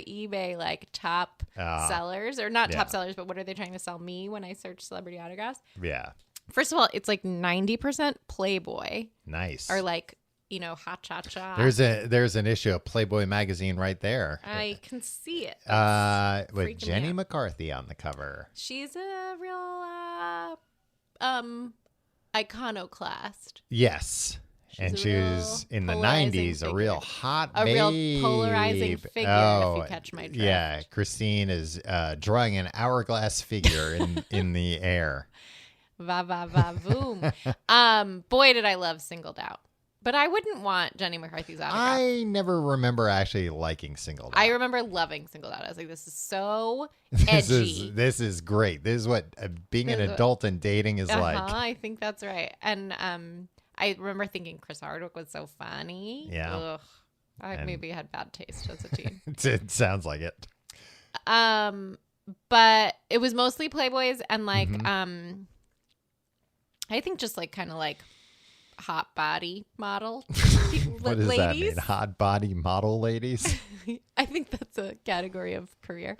eBay like top sellers, or not top yeah. sellers, but what are they trying to sell me when I search celebrity autographs? yeah, First of all, it's like 90% Playboy nice. or like, Hot Cha Cha. There's an issue of Playboy magazine right there. I can see it. With freaking me Jenny out. McCarthy on the cover. She's a real iconoclast. Yes. And a she was real in the polarizing 90s, a real figure. hot A real babe. polarizing figure, if you catch my drift. Yeah, Christine is drawing an hourglass figure in the air. Va va va voom. Boy, did I love Singled Out. But I wouldn't want Jenny McCarthy's autograph. I never remember actually liking Singled Out. I remember loving Singled Out. I was like, this is so This edgy. this is great. This is what being an This is adult and dating is like. I think that's right. And I remember thinking Chris Hardwick was so funny. Yeah. Ugh. I maybe had bad taste as a teen. It sounds like it. But it was mostly Playboys and like Mm-hmm. I think just like kind of like hot body model What does ladies. that mean? Hot body model ladies? I think that's a category of career.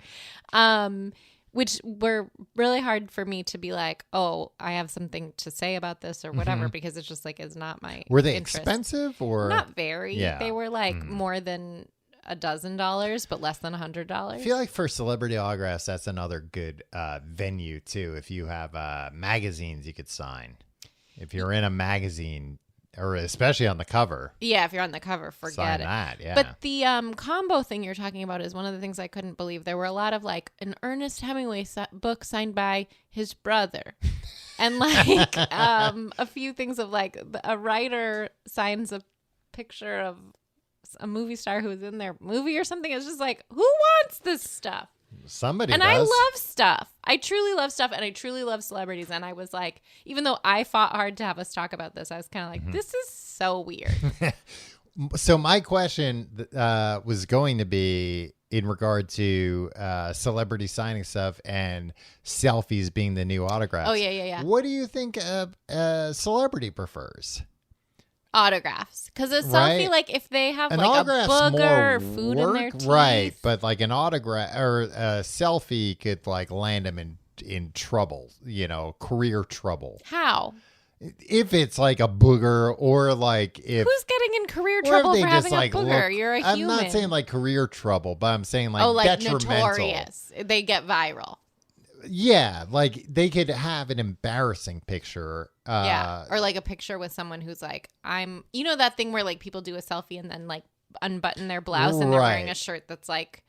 Which were really hard for me to be like, oh, I have something to say about this or whatever, because it's just like, it's not my Were they interest. expensive or? Not very. Yeah. They were like more than $12, but less than $100. I feel like for celebrity autographs, that's another good venue too. If you have magazines you could sign. If you're in a magazine, or especially on the cover, Yeah, if you're on the cover, forget sign it. that. Yeah. But the combo thing you're talking about is one of the things I couldn't believe. There were a lot of like an Ernest Hemingway book signed by his brother. And like a few things of like a writer signs a picture of a movie star who was in their movie or something. It's just like, who wants this stuff? Somebody And does. I love stuff. I truly love stuff, and I truly love celebrities. And I was like, even though I fought hard to have us talk about this, I was kind of like, this is so weird. So my question was going to be in regard to celebrity signing stuff and selfies being the new autographs. Oh, yeah. What do you think a celebrity prefers? Autographs, because a selfie, Right. like if they have An like a autograph's booger or more food work, in their teeth, right? But like an autograph or a selfie could like land them in trouble, career trouble. How? If it's like a booger or like if Who's getting in career or if trouble they for having just like a booger? look, You're a I'm human. not saying like career trouble, but I'm saying like, oh, like detrimental. notorious. They get viral. Yeah, like they could have an embarrassing picture. Yeah, or like a picture with someone who's like, that thing where like people do a selfie and then like unbutton their blouse and they're wearing a Right. shirt that's like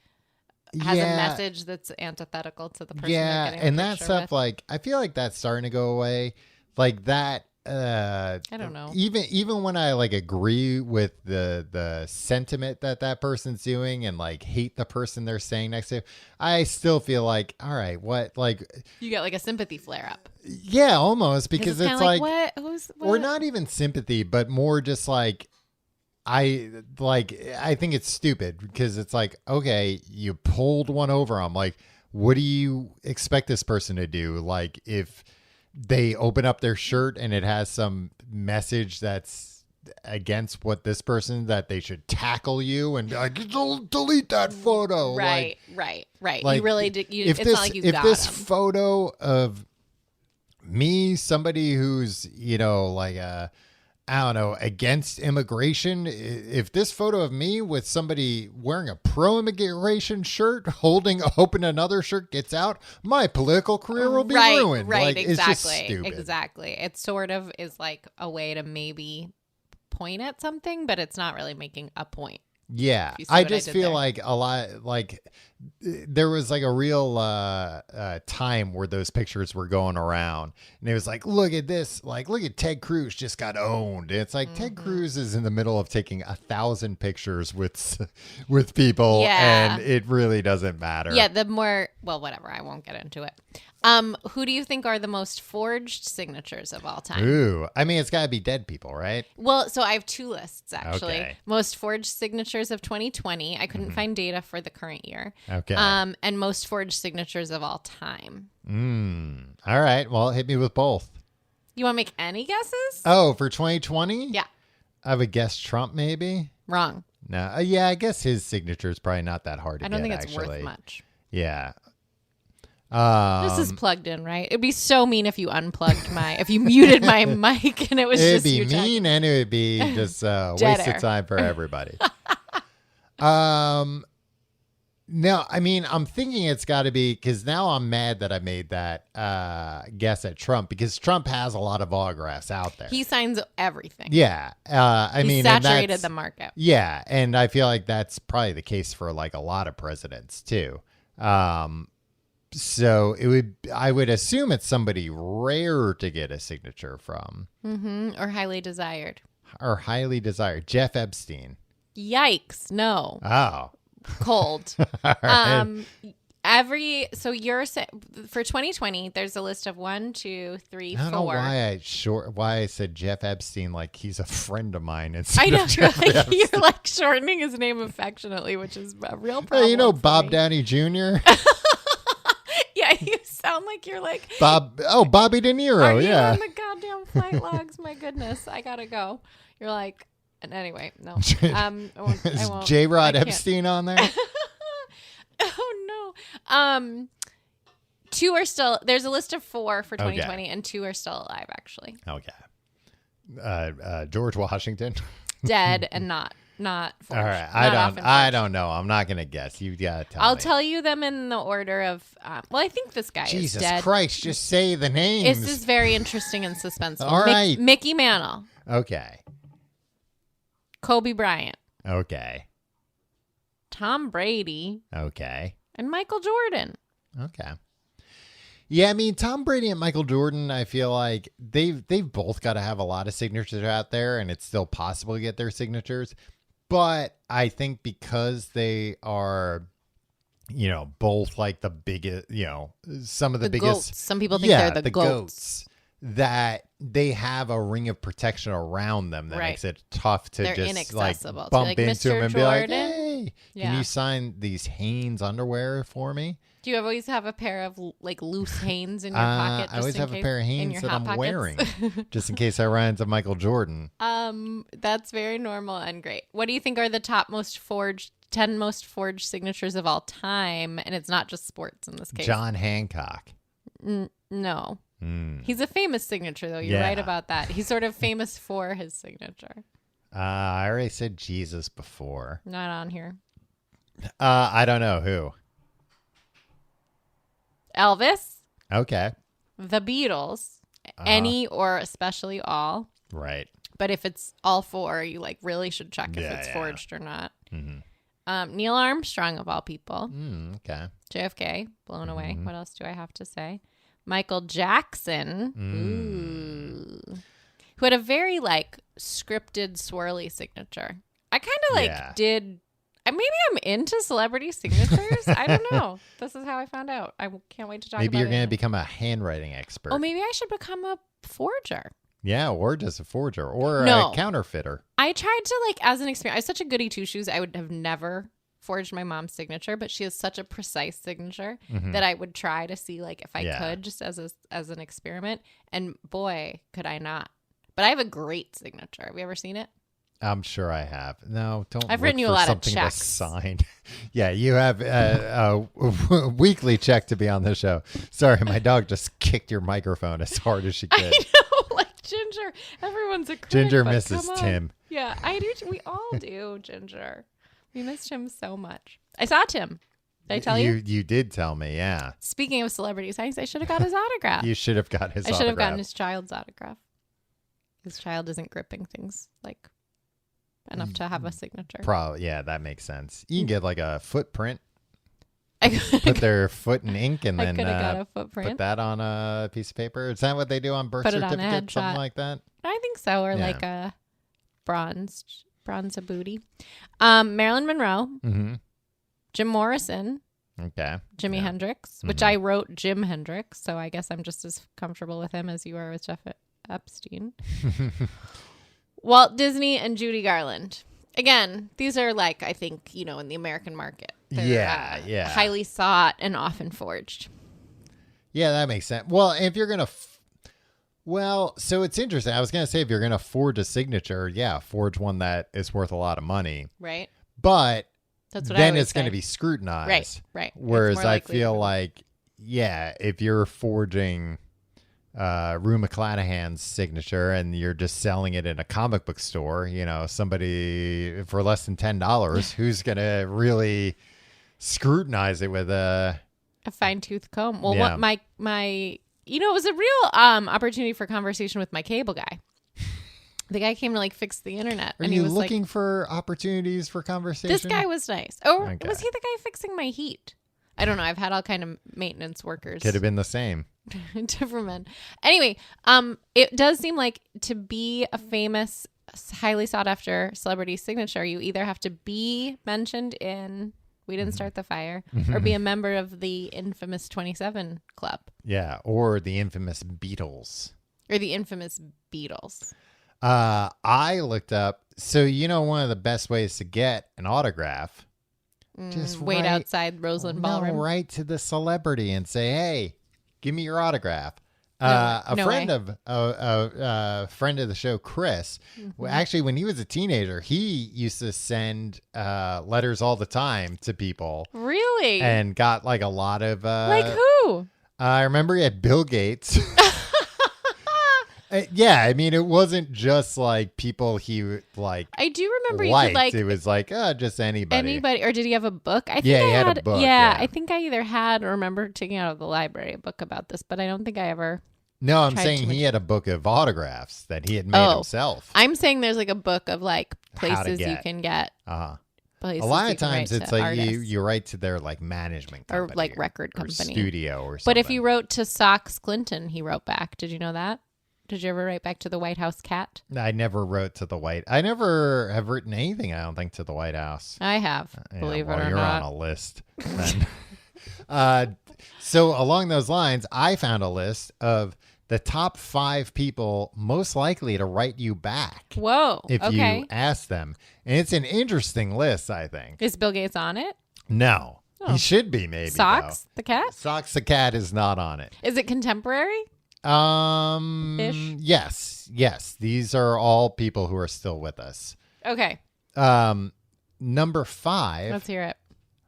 has yeah, a message that's antithetical to the person. yeah, they're getting a and that picture stuff with. like I feel like that's starting to go away. Like that I don't know. Even when I like agree with the sentiment that person's doing and like hate the person they're saying next to, I still feel like, all right, what, like, You get like a sympathy flare up. yeah, almost, because it's kinda like what? Who's what? or not even sympathy, but more just like I think it's stupid because it's like, okay, you pulled one over. I'm like, what do you expect this person to do? Like, if they open up their shirt and it has some message that's against what this person, that they should tackle you and be like, delete that photo. Right. Like, You really did. If It's this, not like you if got this him. photo of me, somebody who's, like I don't know, against immigration, if this photo of me with somebody wearing a pro-immigration shirt holding open another shirt gets out, my political career will be ruined. Right, Like, exactly. It's just stupid. Exactly. It sort of is like a way to maybe point at something, but it's not really making a point. Yeah, You see I what I just did feel there? like a lot, like there was like a real time where those pictures were going around, and it was like, look at this, like look at Ted Cruz just got owned. And it's like Ted Mm-hmm. Cruz is in the middle of taking 1,000 pictures with people, Yeah. and it really doesn't matter. Yeah, the more, well, whatever. I won't get into it. Who do you think are the most forged signatures of all time? Ooh, I mean, it's got to be dead people, right? Well, so I have two lists actually. Okay. Most forged signatures of 2020. I couldn't find data for the current year. Okay. And most forged signatures of all time. All right. Well, hit me with both. You want to make any guesses? Oh, for 2020? Yeah. I would guess Trump, maybe. Wrong. No, yeah, I guess his signature is probably not that hard to I don't get, think it's actually. worth much. Yeah. This is plugged in, right? It'd be so mean if you unplugged if you muted my mic and it was It'd just be you talking. mean and it would be just waste air. of time for everybody. No, I mean, I'm thinking it's got to be, because now I'm mad that I made that guess at Trump, because Trump has a lot of autographs out there. He signs everything. Yeah. I He mean, and saturated that's- the market. Yeah, and I feel like that's probably the case for like a lot of presidents too. So I would assume it's somebody rare to get a signature from, Or highly desired. or highly desired. Jeff Epstein. Yikes. No. Oh, Cold. all right. So you're for 2020, there's a list of 1, 2, 3, I don't know 4. why I said Jeff Epstein like he's a friend of mine. I know, Jeff like, Epstein. you're like shortening his name affectionately, which is a real problem. Hey, you know for Bob me. Downey Jr. Yeah, you sound like you're like, Bobby De Niro. are you Yeah. on the goddamn flight logs? My goodness, I gotta go. You're like, and anyway, no. I won't. Is I J. Rod can't. Epstein on there? Oh no. 2 are still. There's a list of 4 for 2020, and 2 are still alive. Actually, Okay. George Washington. dead and not forged. All right. Not often I forged. don't know. I'm not gonna guess. You gotta tell I'll me. tell you them in the order of. Well, I think this guy Jesus is dead. Christ! Just say the names. This is very interesting and suspenseful. All right. Mickey Mantle, Okay. Kobe Bryant, Okay. Tom Brady, Okay. and Michael Jordan. Okay. Yeah, I mean Tom Brady and Michael Jordan, I feel like they've both got to have a lot of signatures out there, and it's still possible to get their signatures. But I think because they are, both like the biggest, some of the biggest. Goats. Some people think they're the goats. that they have a ring of protection around them that Right. makes it tough to They're just inaccessible. like To be bump like, into "Mr. them and be like, Jordan?" hey, Yeah. can you sign these Hanes underwear for me? Do you always have a pair of like loose Hanes in your pocket? Just I always in have a case- pair of in Hanes your that hot I'm pockets? wearing just in case I run into Michael Jordan. That's very normal and great. What do you think are the top 10 most forged signatures of all time? And it's not just sports in this case. John Hancock. No. He's a famous signature, though. You're Yeah. right about that. He's sort of famous for his signature. I already said Jesus before. Not on here. I don't know who. Elvis, Okay. the Beatles, any or especially all. Right. But if it's all 4, you like really should check if Yeah, it's yeah. forged or not. Neil Armstrong, of all people. Okay. JFK, blown away. Mm-hmm. What else do I have to say? Michael Jackson. Mm. Ooh. who had a very like scripted swirly signature. I kind of like did. Maybe I'm into celebrity signatures. I don't know. This is how I found out. I can't wait to talk about it. Maybe you're going to become a handwriting expert. Oh, maybe I should become a forger. Yeah, or just a forger or a counterfeiter. I tried to like as an experiment. I was such a goody two shoes. I would have never forged my mom's signature, but she has such a precise signature that I would try to see like if I could just as an experiment. And boy, could I not. But I have a great signature. Have you ever seen it? I'm sure I have. No, don't. I've written you a lot of checks. That's signed. Yeah, you have a weekly check to be on the show. Sorry, my dog just kicked your microphone as hard as she could. I know, like Ginger. Everyone's a critic, Ginger but misses come on. Tim. Yeah, I do. We all do, Ginger. We missed him so much. I saw Tim. Did I tell you? You did tell me, yeah. Speaking of celebrities, I should have got his autograph. You should have got his autograph. I should have gotten his child's autograph. His child isn't gripping things like enough to have a signature. Probably, yeah, that makes sense. You can get like a footprint. I Put their foot in ink and then could have got a footprint. put that on a piece of paper. Is that what they do on birth Put it on a certificates? Something headshot. like that? I think so, or like a bronze a booty. Marilyn Monroe, Jim Morrison, Jimi Hendrix, which I wrote Jim Hendrix, so I guess I'm just as comfortable with him as you are with Jeff Epstein. Walt Disney and Judy Garland. Again, these are like, I think, in the American market. They're, highly sought and often forged. Yeah, that makes sense. Well, if you're going to... so it's interesting. I was going to say if you're going to forge a signature, forge one that is worth a lot of money. Right. But that's what then it's going to be scrutinized. Right. Whereas I feel like, if you're forging... Rue McClanahan's signature and you're just selling it in a comic book store, somebody for less than $10 who's going to really scrutinize it with a fine-tooth comb. Well, what my it was a real opportunity for conversation with my cable guy. The guy came to like fix the internet. Are you looking for opportunities for conversation? This guy was nice. Oh, was he the guy fixing my heat? I don't know. I've had all kind of maintenance workers. Could have been the same. Different men. Anyway, it does seem like to be a famous, highly sought after celebrity signature, you either have to be mentioned in We Didn't Start the Fire or be a member of the infamous 27 Club. Yeah, or the infamous Beatles. Or the infamous Beatles. I looked up, so one of the best ways to get an autograph, just wait outside Roseland Ballroom. Write to the celebrity and say, hey, give me your autograph. A friend of the show, Chris, actually, when he was a teenager, he used to send letters all the time to people. Really? And got like a lot of... like who? I remember he had Bill Gates. It wasn't just like people he like. I do remember liked. You could like. It was like just anybody. Anybody, or did he have a book? I think he had a book. Yeah, I think I either had or remember taking out of the library a book about this, but I don't think I ever. No, I'm saying he had a book of autographs that he had made himself. I'm saying there's like a book of like places you can get. A lot of times it's like you write to their like management company or like record company, studio or something. But if you wrote to Sox Clinton, he wrote back. Did you know that? Did you ever write back to the White House cat? I never wrote to the I never have written anything, I don't think, to the White House. I have, believe it or not. You're on a list then. So along those lines, I found a list of the top 5 people most likely to write you back. Whoa. If you ask them. And it's an interesting list, I think. Is Bill Gates on it? No. He should be, maybe. Sox, the cat? Sox, the cat is not on it. Is it contemporary? Yes. These are all people who are still with us. Okay. Number 5. Let's hear it.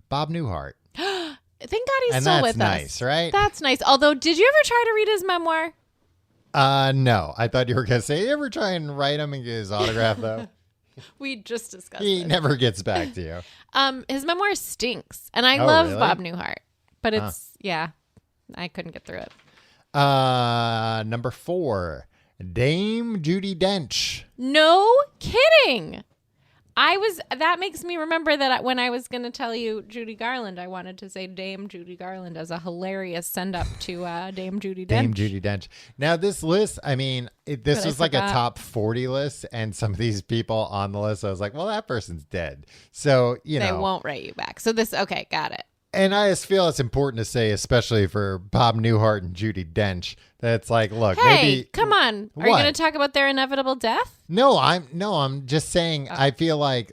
Bob Newhart. Thank God he's still with us. That's nice, right? That's nice. Although, did you ever try to read his memoir? No. I thought you were going to say, you ever try and write him and get his autograph, though? We just discussed He this. never gets back to you. His memoir stinks. And I love really? Bob Newhart. But it's, I couldn't get through it. Number 4, Dame Judi Dench. No kidding. That makes me remember that when I was going to tell you Judy Garland, I wanted to say Dame Judy Garland as a hilarious send up to Dame Judi Dench. Dame Judi Dench. Now this list, I mean, this But I was like a forgot. top 40 list, and some of these people on the list, I was like, well, that person's dead. So, you They know. won't write you back. So okay, got it. And I just feel it's important to say, especially for Bob Newhart and Judi Dench, that it's like, look, Hey, maybe come on. Are you What? going to talk about their inevitable death? I'm just saying Oh. I feel like,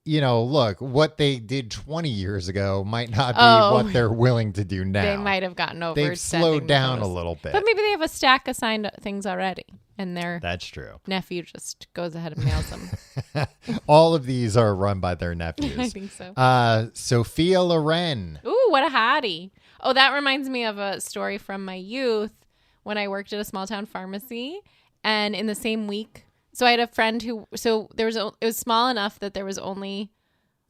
you know, look, what they did 20 years ago might not be Oh. what they're willing to do now. They might have gotten over. They've slowed down a little bit. But maybe they have a stack of signed things already, and their That's true. nephew just goes ahead and mails them. All of these are run by their I nephews. think so. Sophia Loren. Ooh, what a hottie. Oh, that reminds me of a story from my youth when I worked at a small town pharmacy. And in the same week, so I had a friend it was small enough that there was only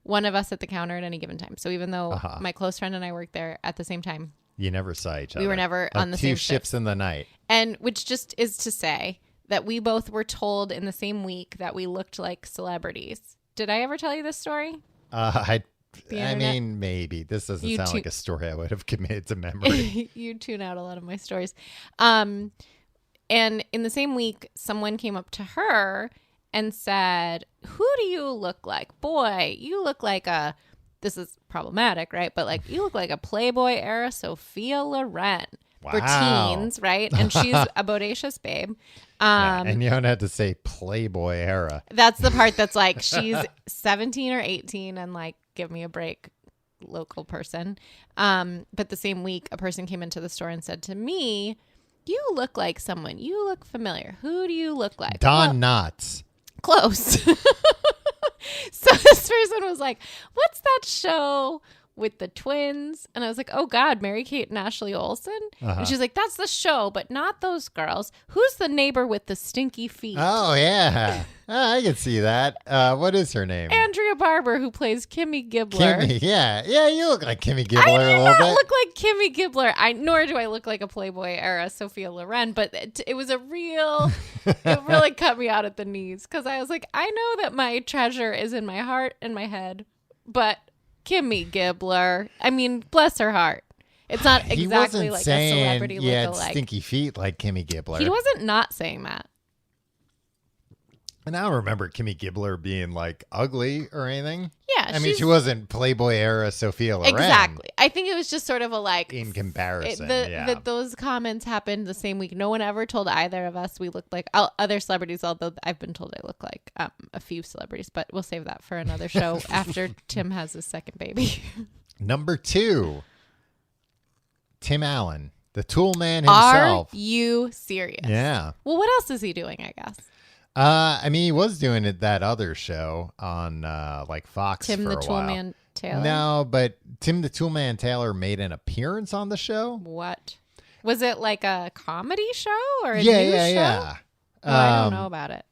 one of us at the counter at any given time. So even though my close friend and I worked there at the same time, You never saw each other. we were never Like on the two same ships shift. in the night. And which just is to say that we both were told in the same week that we looked like celebrities. Did I ever tell you this story? I internet? mean, maybe. This doesn't You sound two- like a story I would have committed to memory. You tune out a lot of my stories. And in the same week, someone came up to her and said, "Who do you look like? Boy, you look like this is problematic, right? But like, you look like a Playboy era Sophia Loren for Wow. teens, right? And she's a bodacious babe. Yeah, and you don't have to say Playboy era. That's the part that's like, she's 17 or 18 and like, give me a break, local person. But the same week, a person came into the store and said to me, "You look like someone. You look familiar. Who do you look like?" Don Knotts. Close. So this person was like, "What's that show with the twins?" And I was like, "Oh God, Mary-Kate and Ashley Olsen." And she's like, "That's the show, but not those girls. Who's the neighbor with the stinky feet?" Oh, yeah. I can see that. What is her name? Andrea Barber, who plays Kimmy Gibbler. Kimmy. Yeah. Yeah, you look like Kimmy I Gibbler do a little not bit. look like Kimmy Gibbler. Nor do I look like a Playboy era Sophia Loren, but it was it really cut me out at the knees because I was like, I know that my treasure is in my heart and my head, but Kimmy Gibbler, I mean, bless her heart. It's not He exactly wasn't like saying a celebrity you had lookalike. stinky feet like Kimmy Gibbler. He wasn't not saying that. And I don't remember Kimmy Gibbler being like ugly or anything. Yeah, I mean, she wasn't Playboy era Sophia Loren. Exactly. I think it was just sort of a like In comparison, yeah. that those comments happened the same week. No one ever told either of us we looked like other celebrities, although I've been told I look like a few celebrities, but we'll save that for another show after Tim has his second baby. Number 2, Tim Allen, the Tool Man Are himself. you serious? Yeah. Well, what else is he doing, I guess? I mean, he was doing it that other show on like Fox Tim for the a while. Toolman Taylor? No, but Tim the Toolman Taylor made an appearance on the show. What? Was it like a comedy show or a Yeah, news yeah, show? yeah. Oh, I don't know about it.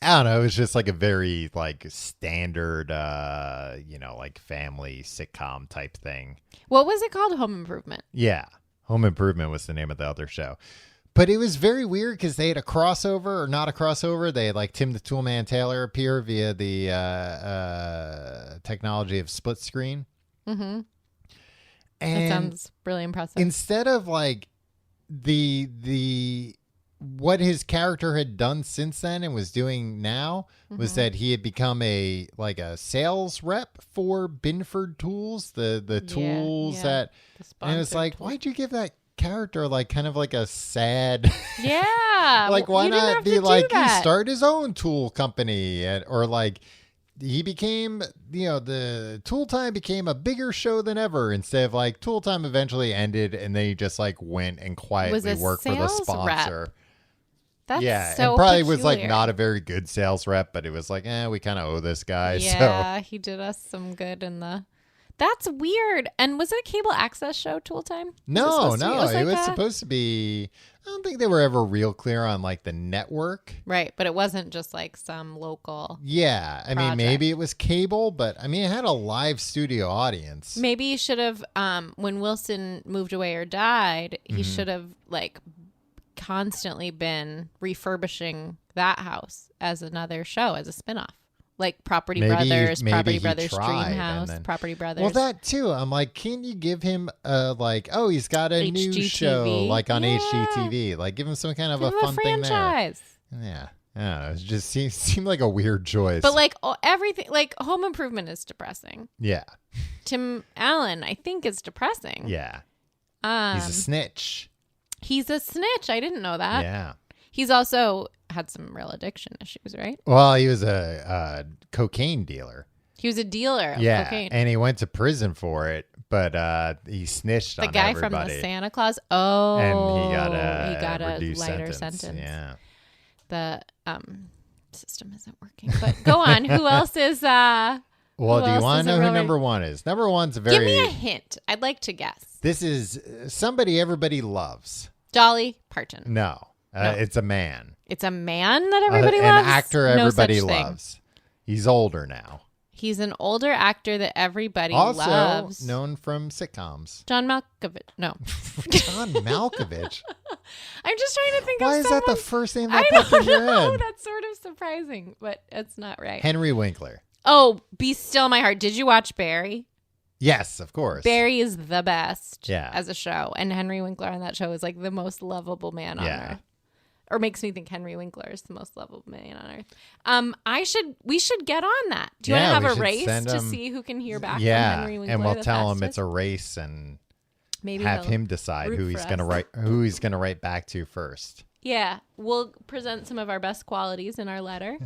I don't know. It was just like a very like standard, like family sitcom type thing. What was it called? Home Improvement. Yeah. Home Improvement was the name of the other show. But it was very weird because they had a crossover or not a crossover. They had like Tim the Toolman Taylor appear via the technology of split screen. Mm-hmm. That And sounds really impressive. instead of like the what his character had done since then and was doing now was Mm-hmm. that he had become a sales rep for Binford Tools, the tools yeah. that, The and it's sponsored like, tool. why'd you give that character like kind of like a sad Yeah. like why you didn't not have be to do like he that. start his own tool company or like he became, the Tool Time became a bigger show than ever instead of like Tool Time eventually ended and then he just like went and quietly a worked for the sales rep. sponsor. That's Yeah, so and probably was like peculiar. not a very good sales rep, but it was like, we kind of owe this guy. Yeah, he did us some good in the. That's weird. And was it a cable access show, Tool Time? No, Was it supposed to be- it was like a- supposed to be. I don't think they were ever real clear on like the network. Right, but it wasn't just like some local. Yeah, I mean Project. maybe it was cable, but I mean it had a live studio audience. Maybe you should have, when Wilson moved away or died, he Mm-hmm. should have like constantly been refurbishing that house as another show, as a spinoff. like Property Maybe- Brothers, maybe Property he Brothers, tried, and Dreamhouse, then- Property Brothers. Well, that too. I'm like, can't you give him he's got a new HGTV? show like on Yeah. HGTV. Like, give him some kind of Give a him fun thing there. franchise. Yeah. I don't know. It just seemed like a weird choice. But like everything, like Home Improvement is depressing. yeah. Tim Allen, I think, is depressing. Yeah. Um, He's a snitch. he's a snitch. I didn't know that. Yeah. He's also had some real addiction issues, right? Well, he was a cocaine dealer. He was a dealer of Yeah. cocaine. And he went to prison for it, but he snitched The on guy everybody. from the Santa Claus. Oh, and he got a, a reduced lighter sentence. Yeah. The system isn't working. But go on. Who else is? Well, Who do you else want is to a know who real- number one is? Number one's very. Give me a hint. I'd like to guess. This is somebody everybody loves. Dolly Parton. No, No. it's a man. It's a man that everybody an loves. actor No everybody such thing. loves. He's older now. He's an older actor that everybody Also loves. known from sitcoms. John Malkovich. No, John Malkovich. I'm just trying to think Why of is that the someone- first name I that popped don't in your know. head? That's sort of surprising, but it's not right. Henry Winkler. Oh, Be Still My Heart. Did you watch Barry? Yes, of course. Barry is the best Yeah. as a show. And Henry Winkler on that show is like the most lovable man on Yeah. earth. Or makes me think Henry Winkler is the most lovable man on earth. We should get on that. Do you Yeah, want we to have a should race send to him- see who can hear back from Yeah, Henry Winkler? and we'll the tell him fastest? it's a race and Maybe have he'll him decide root who for he's going to us. write. Who he's going to write back to first. Yeah, we'll present some of our best qualities in our letter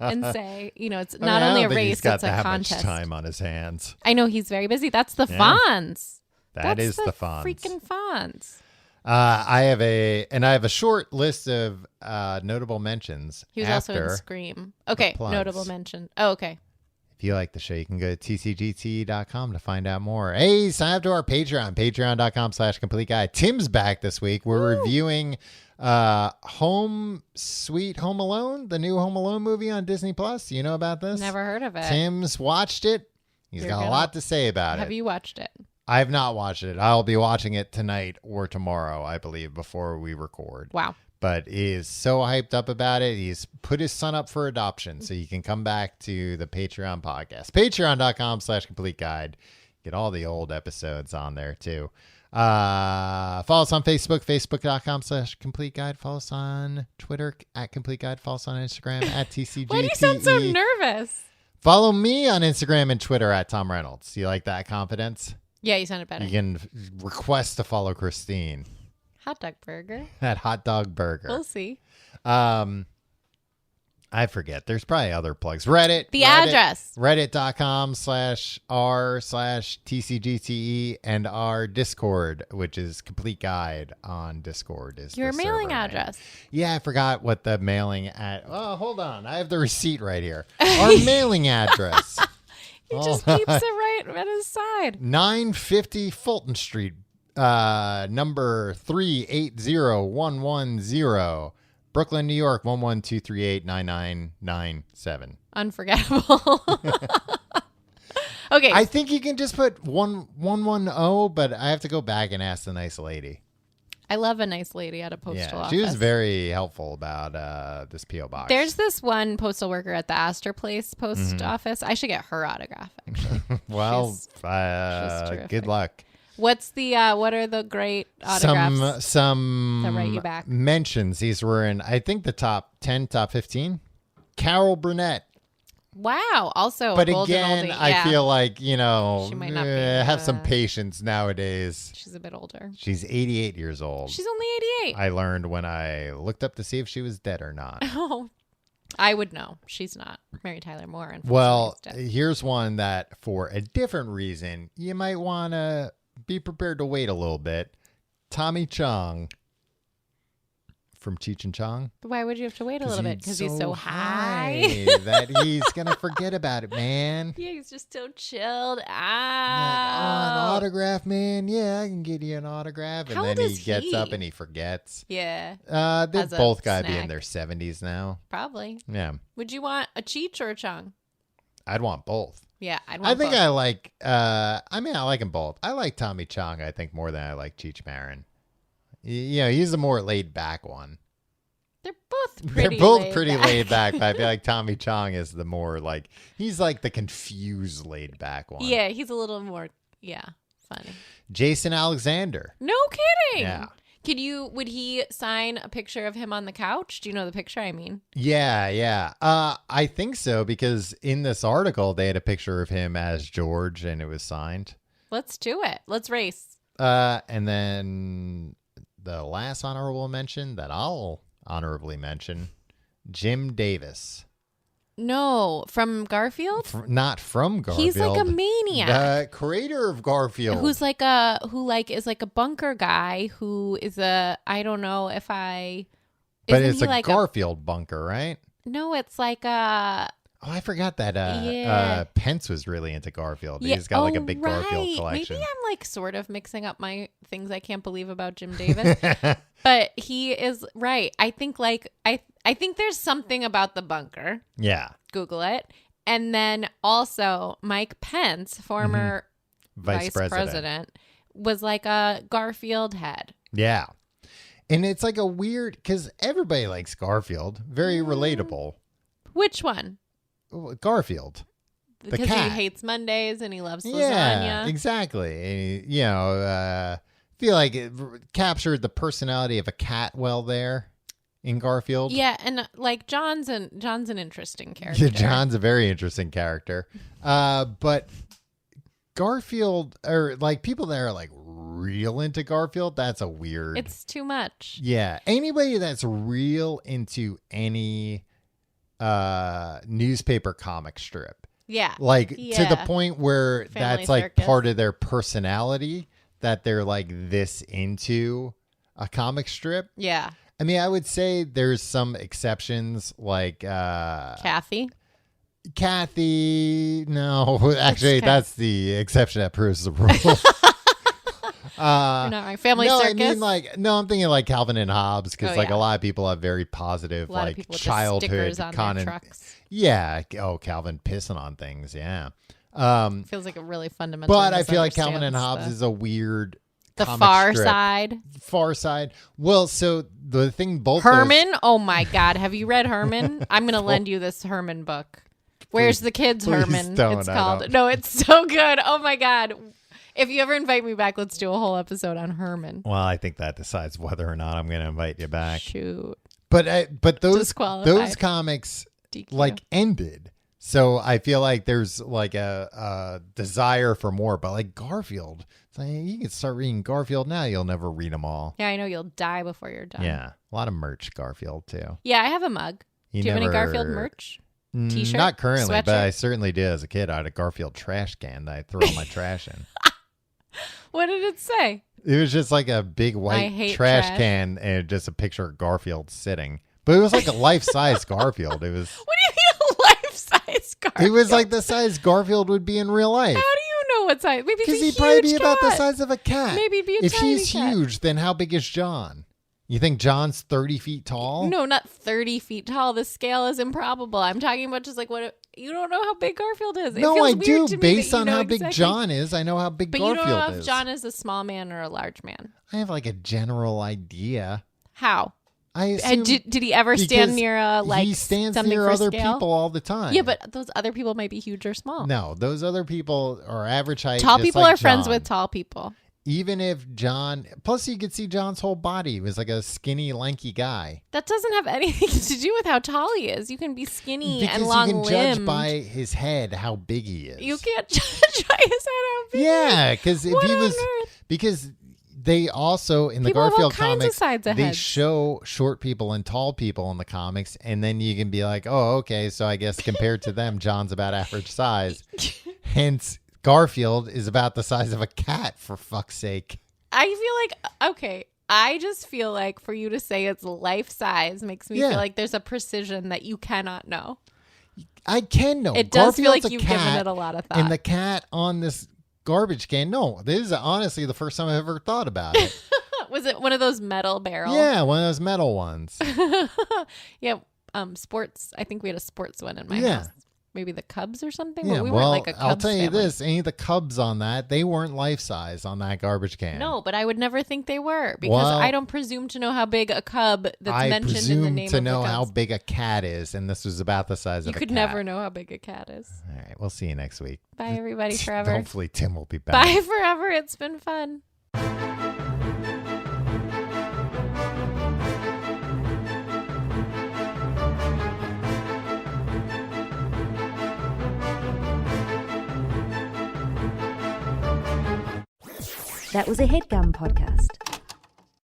and say, it's I mean, not I only don't a think he's race, got it's a that contest. much time on his hands. I know he's very busy. That's the Yeah. Fonz. That's That's the Fonz. freaking Fonz. I have a short list of notable mentions. He was also in after. Scream. Okay, plugs. notable mention. Oh, okay. If you like the show, you can go to tcgt.com to find out more. Hey, sign up to our Patreon, patreon.com/complete guide. Tim's back this week. We're reviewing Home Sweet Home Alone, the new Home Alone movie on Disney Plus. You know about this? Never heard of it. Tim's watched it. He's You're got a gonna- lot to say about Have it. you watched it? I have not watched it. I'll be watching it tonight or tomorrow, I believe, before we record. Wow. But he is so hyped up about it. He's put his son up for adoption, so you can come back to the Patreon podcast. Patreon.com/complete guide. Get all the old episodes on there too. Follow us on Facebook, facebook.com/complete guide. Follow us on Twitter @complete guide. Follow us on Instagram @TCGTE. Why do you sound so nervous? Follow me on Instagram and Twitter @Tom Reynolds. You like that confidence? Yeah, you sounded better. You can request to follow Christine Hot dog burger. at Hot Dog Burger. We'll see. I forget. There's probably other plugs. Reddit. The address. Reddit.com/r/TCGTE and our Discord, which is Complete Guide on Discord. Is Your the mailing server name. address. Yeah, I forgot what the mailing at. Oh, hold on. I have the receipt right here. Our mailing address. He just keeps it right at his side. 950 Fulton Street, number 380110, Brooklyn, New York, 112389997. Unforgettable. Okay. I think you can just put 110, but I have to go back and ask the nice lady. I love a nice lady at a postal Yeah, office. she was very helpful about this P.O. box. There's this one postal worker at the Astor Place post Mm-hmm. office. I should get her autograph, actually. well, she's terrific. good luck. What's the, what are the great autographs? Some that write you back? mentions. These were in, I think, the top 10, top 15. Carol Burnett. Wow. Also, But golden again, oldie. I Yeah. feel like, She might not be, have some uh, patience nowadays. She's a bit older. She's 88 years old. She's only 88. I learned when I looked up to see if she was dead or not. Oh, I would know. She's not. Mary Tyler Moore. Unfortunately, Well, is dead. here's one that for a different reason, you might want to be prepared to wait a little bit. Tommy Chong from Cheech and Chong. Why would you have to wait a little bit? Because he's so high. that he's going to forget about it, man. Yeah, he's just so chilled Like, out. an autograph, man. Yeah, I can get you an autograph. And How then old he is gets he? up and he forgets. Yeah, They've As a both got to be in snack. their 70s now. probably. Yeah, Would you want a Cheech or a Chung? I'd want both. Yeah, I'd want I think both. I like, I like them both. I like Tommy Chong, I think, more than I like Cheech Marin. You know, he's the more laid back one. They're both pretty. They're both laid pretty back. laid back, but I feel like Tommy Chong is the more like he's like the confused laid back one. Yeah, he's a little more. Yeah, funny. Jason Alexander. No kidding. Yeah. Would he sign a picture of him on the couch? Do you know the picture I mean? Yeah. I think so because in this article they had a picture of him as George and it was signed. Let's do it. Let's race. And then the last honorable mention that I'll honorably mention, Jim Davis. No, from Garfield? Not from Garfield. He's like a maniac. The creator of Garfield. Who is like a bunker guy who is I don't know if I But isn't it's he a like Garfield bunker, right? no, it's like a Oh, I forgot that Yeah. Pence was really into Garfield. yeah, He's got like a oh, big right. Garfield collection. Maybe I'm like sort of mixing up my things I can't believe about Jim Davis. But he is right. I think I think there's something about the bunker. Yeah. Google it. And then also Mike Pence, former vice president, was like a Garfield head. Yeah. And it's like a weird, because everybody likes Garfield. Very relatable. Which one? Garfield. Because cat. he hates Mondays and he loves lasagna. Yeah, exactly. And, feel like it captured the personality of a cat well there in Garfield. Yeah, and like John's an interesting character. Yeah, John's a very interesting character. But Garfield, or like people that are like real into Garfield, that's a weird. It's too much. Yeah. Anybody that's real into any newspaper comic strip. Yeah. Like to the Yeah. point where Family that's like Circus. part of their personality that they're like this into a comic strip. Yeah. I mean, I would say there's some exceptions like Kathy. Kathy. No, actually, Kat- that's the exception that proves the rule. You're not right. Family no, Circus. I mean I'm thinking like Calvin and Hobbes because Oh, like yeah. a lot of people have very positive a lot of like people with the childhood stickers on their trucks. Yeah. Oh, Calvin pissing on things. Yeah. Feels like a really fundamental. But I feel like Calvin and Hobbes misunderstands is a weird the comic Far strip. Side. Far Side. Well, so the thing both Herman. Oh my God, have you read Herman? I'm gonna lend you this Herman book. Where's the kids, please Herman? don't, It's I called. don't. No, it's so good. Oh my God. If you ever invite me back, let's do a whole episode on Herman. Well, I think that decides whether or not I'm going to invite you back. Shoot. But those Disqualified. comics DQ. like ended. So I feel like there's like a desire for more. But like Garfield, it's like, you can start reading Garfield now. You'll never read them all. Yeah, I know you'll die before you're done. Yeah, a lot of merch Garfield too. Yeah, I have a mug. Do you have any Garfield merch? T-shirt? Not currently, but Sweatshirt? I certainly did as a kid. I had a Garfield trash can that I threw all my trash in. What did it say? It was just like a big white hate trash trash. can and just a picture of Garfield sitting. But it was like a life-size Garfield. It was What do you mean a life-size Garfield? it was like the size Garfield would be in real life. How do you know what size? Maybe Because he's he'd a probably be huge about the cat. size of a cat. Maybe he'd be a if tiny he's cat. huge, then how big is John? You think John's 30 feet tall? No, not 30 feet tall. The scale is improbable. I'm talking about just like you don't know how big Garfield is. It No, feels I weird do. to me Based that you on know how big exactly. John is, I know how big But Garfield you don't know is. if John is a small man or a large man. I have like a general idea. How? I And assume did he ever stand because near a like he stands something near for other scale? people all the time. Yeah, but those other people might be huge or small. No, those other people are average height. Tall just people like are friends John. with tall people. Even if John, plus you could see John's whole body. He was like a skinny, lanky guy. That doesn't have anything to do with how tall he is. You can be skinny Because and long you can judge limbed. by his head how big he is. You can't judge by his head how big. Yeah, because if What he on was, earth? because they also in the People have all Garfield kinds of comics, sides of they heads. show short people and tall people in the comics, and then you can be like, oh, okay, so I guess compared to them, John's about average size. Hence, Garfield is about the size of a cat, for fuck's sake. I feel like okay. I just feel like for you to say it's life size makes me Yeah. feel like there's a precision that you cannot know. I can know. It does feel Garfield's like a you've given cat, it a lot of thought. and the cat on this garbage can. No, this is honestly the first time I've ever thought about it. Was it one of those metal barrels? Yeah, one of those metal ones. Yeah. Sports. I think we had a sports one in my Yeah. house. maybe the Cubs or something. Yeah, but we well, weren't like a Cubs I'll tell you family. this: any of the Cubs on that, they weren't life size on that garbage can. No, but I would never think they were because Well, I don't presume to know how big a cub that's I mentioned in the presume name to of know the how Cubs. big a cat is, and this was about the size You of a could cat. never know how big a cat is. All right, we'll see you next week. Bye, everybody, forever. Hopefully, Tim will be back. Bye forever. It's been fun. That was a HeadGum podcast.